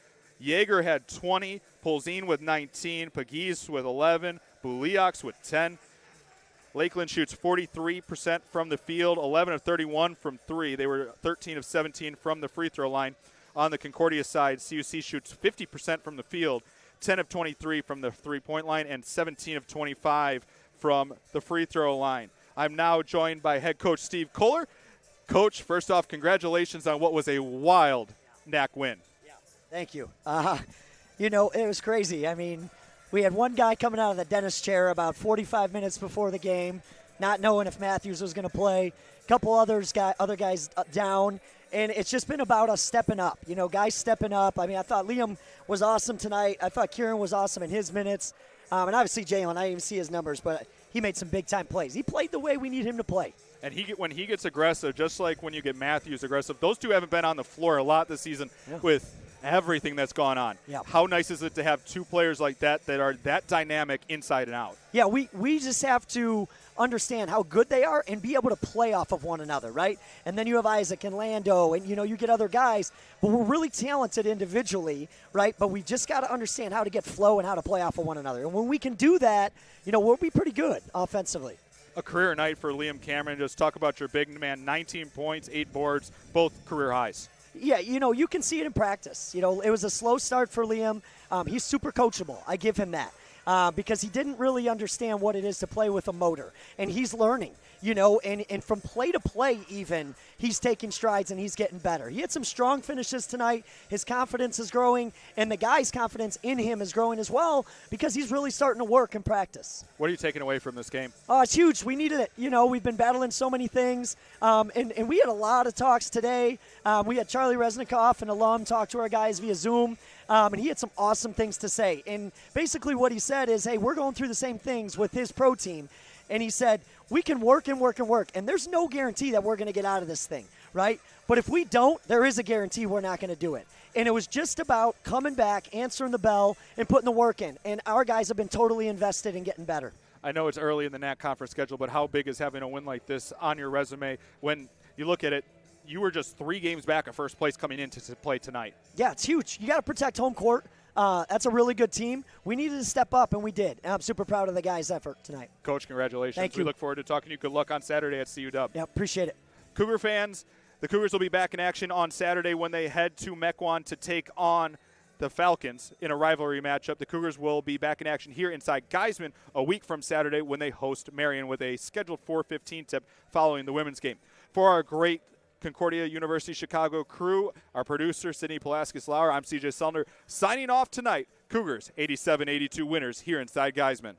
Yeager had 20, Polzine with 19, Pagis with 11, Buliox with 10. Lakeland shoots 43% from the field, 11 of 31 from three. They were 13 of 17 from the free throw line. On the Concordia side, CUC shoots 50% from the field, 10 of 23 from the three-point line, and 17 of 25 from the free throw line. I'm now joined by head coach Steve Kohler. Coach, first off, congratulations on what was a wild NAC win. Yeah, thank you. You know, it was crazy. I mean, we had one guy coming out of the dentist chair about 45 minutes before the game, not knowing if Matthews was going to play. A couple other guys down, and it's just been about us stepping up. You know, guys stepping up. I mean, I thought Liam was awesome tonight. I thought Kieran was awesome in his minutes. And obviously Jalen, I didn't even see his numbers, but he made some big-time plays. He played the way we need him to play. And when he gets aggressive, just like when you get Matthews aggressive, those two haven't been on the floor a lot this season with everything that's gone on. Yeah. How nice is it to have two players like that that are that dynamic inside and out? Yeah, we just have to understand how good they are and be able to play off of one another, right? And then you have Isaac and Lando, and, you know, you get other guys, but we're really talented individually, right? But we just got to understand how to get flow and how to play off of one another. And when we can do that, you know, we'll be pretty good offensively. A career night for Liam Cameron. Just talk about your big man, 19 points, 8 boards, both career highs. Yeah, you know, you can see it in practice. You know, it was a slow start for Liam. He's super coachable. I give him that. Because he didn't really understand what it is to play with a motor. And he's learning, you know, and from play to play even, he's taking strides and he's getting better. He had some strong finishes tonight. His confidence is growing, and the guys' confidence in him is growing as well because he's really starting to work in practice. What are you taking away from this game? Oh, it's huge. We needed it. You know, we've been battling so many things, and we had a lot of talks today. We had Charlie Resnikoff, an alum, talk to our guys via Zoom. And he had some awesome things to say. And basically what he said is, hey, we're going through the same things with his pro team. And he said, we can work and work and work. And there's no guarantee that we're going to get out of this thing, right? But if we don't, there is a guarantee we're not going to do it. And it was just about coming back, answering the bell, and putting the work in. And our guys have been totally invested in getting better. I know it's early in the NAC conference schedule, but how big is having a win like this on your resume when you look at it? You were just 3 games back of first place coming in to play tonight. Yeah, it's huge. You got to protect home court. That's a really good team. We needed to step up, and we did. And I'm super proud of the guys' effort tonight. Coach, congratulations. Thank you. We look forward to talking to you. Good luck on Saturday at CU Dub. Yeah, appreciate it. Cougar fans, the Cougars will be back in action on Saturday when they head to Mequon to take on the Falcons in a rivalry matchup. The Cougars will be back in action here inside Geisman a week from Saturday when they host Marion with a scheduled 4:15 tip following the women's game. For our great Concordia University Chicago crew, our producer, Sydney Pulaskis-Lauer, I'm CJ Sellner, signing off tonight. Cougars 87-82 winners here inside Geisman.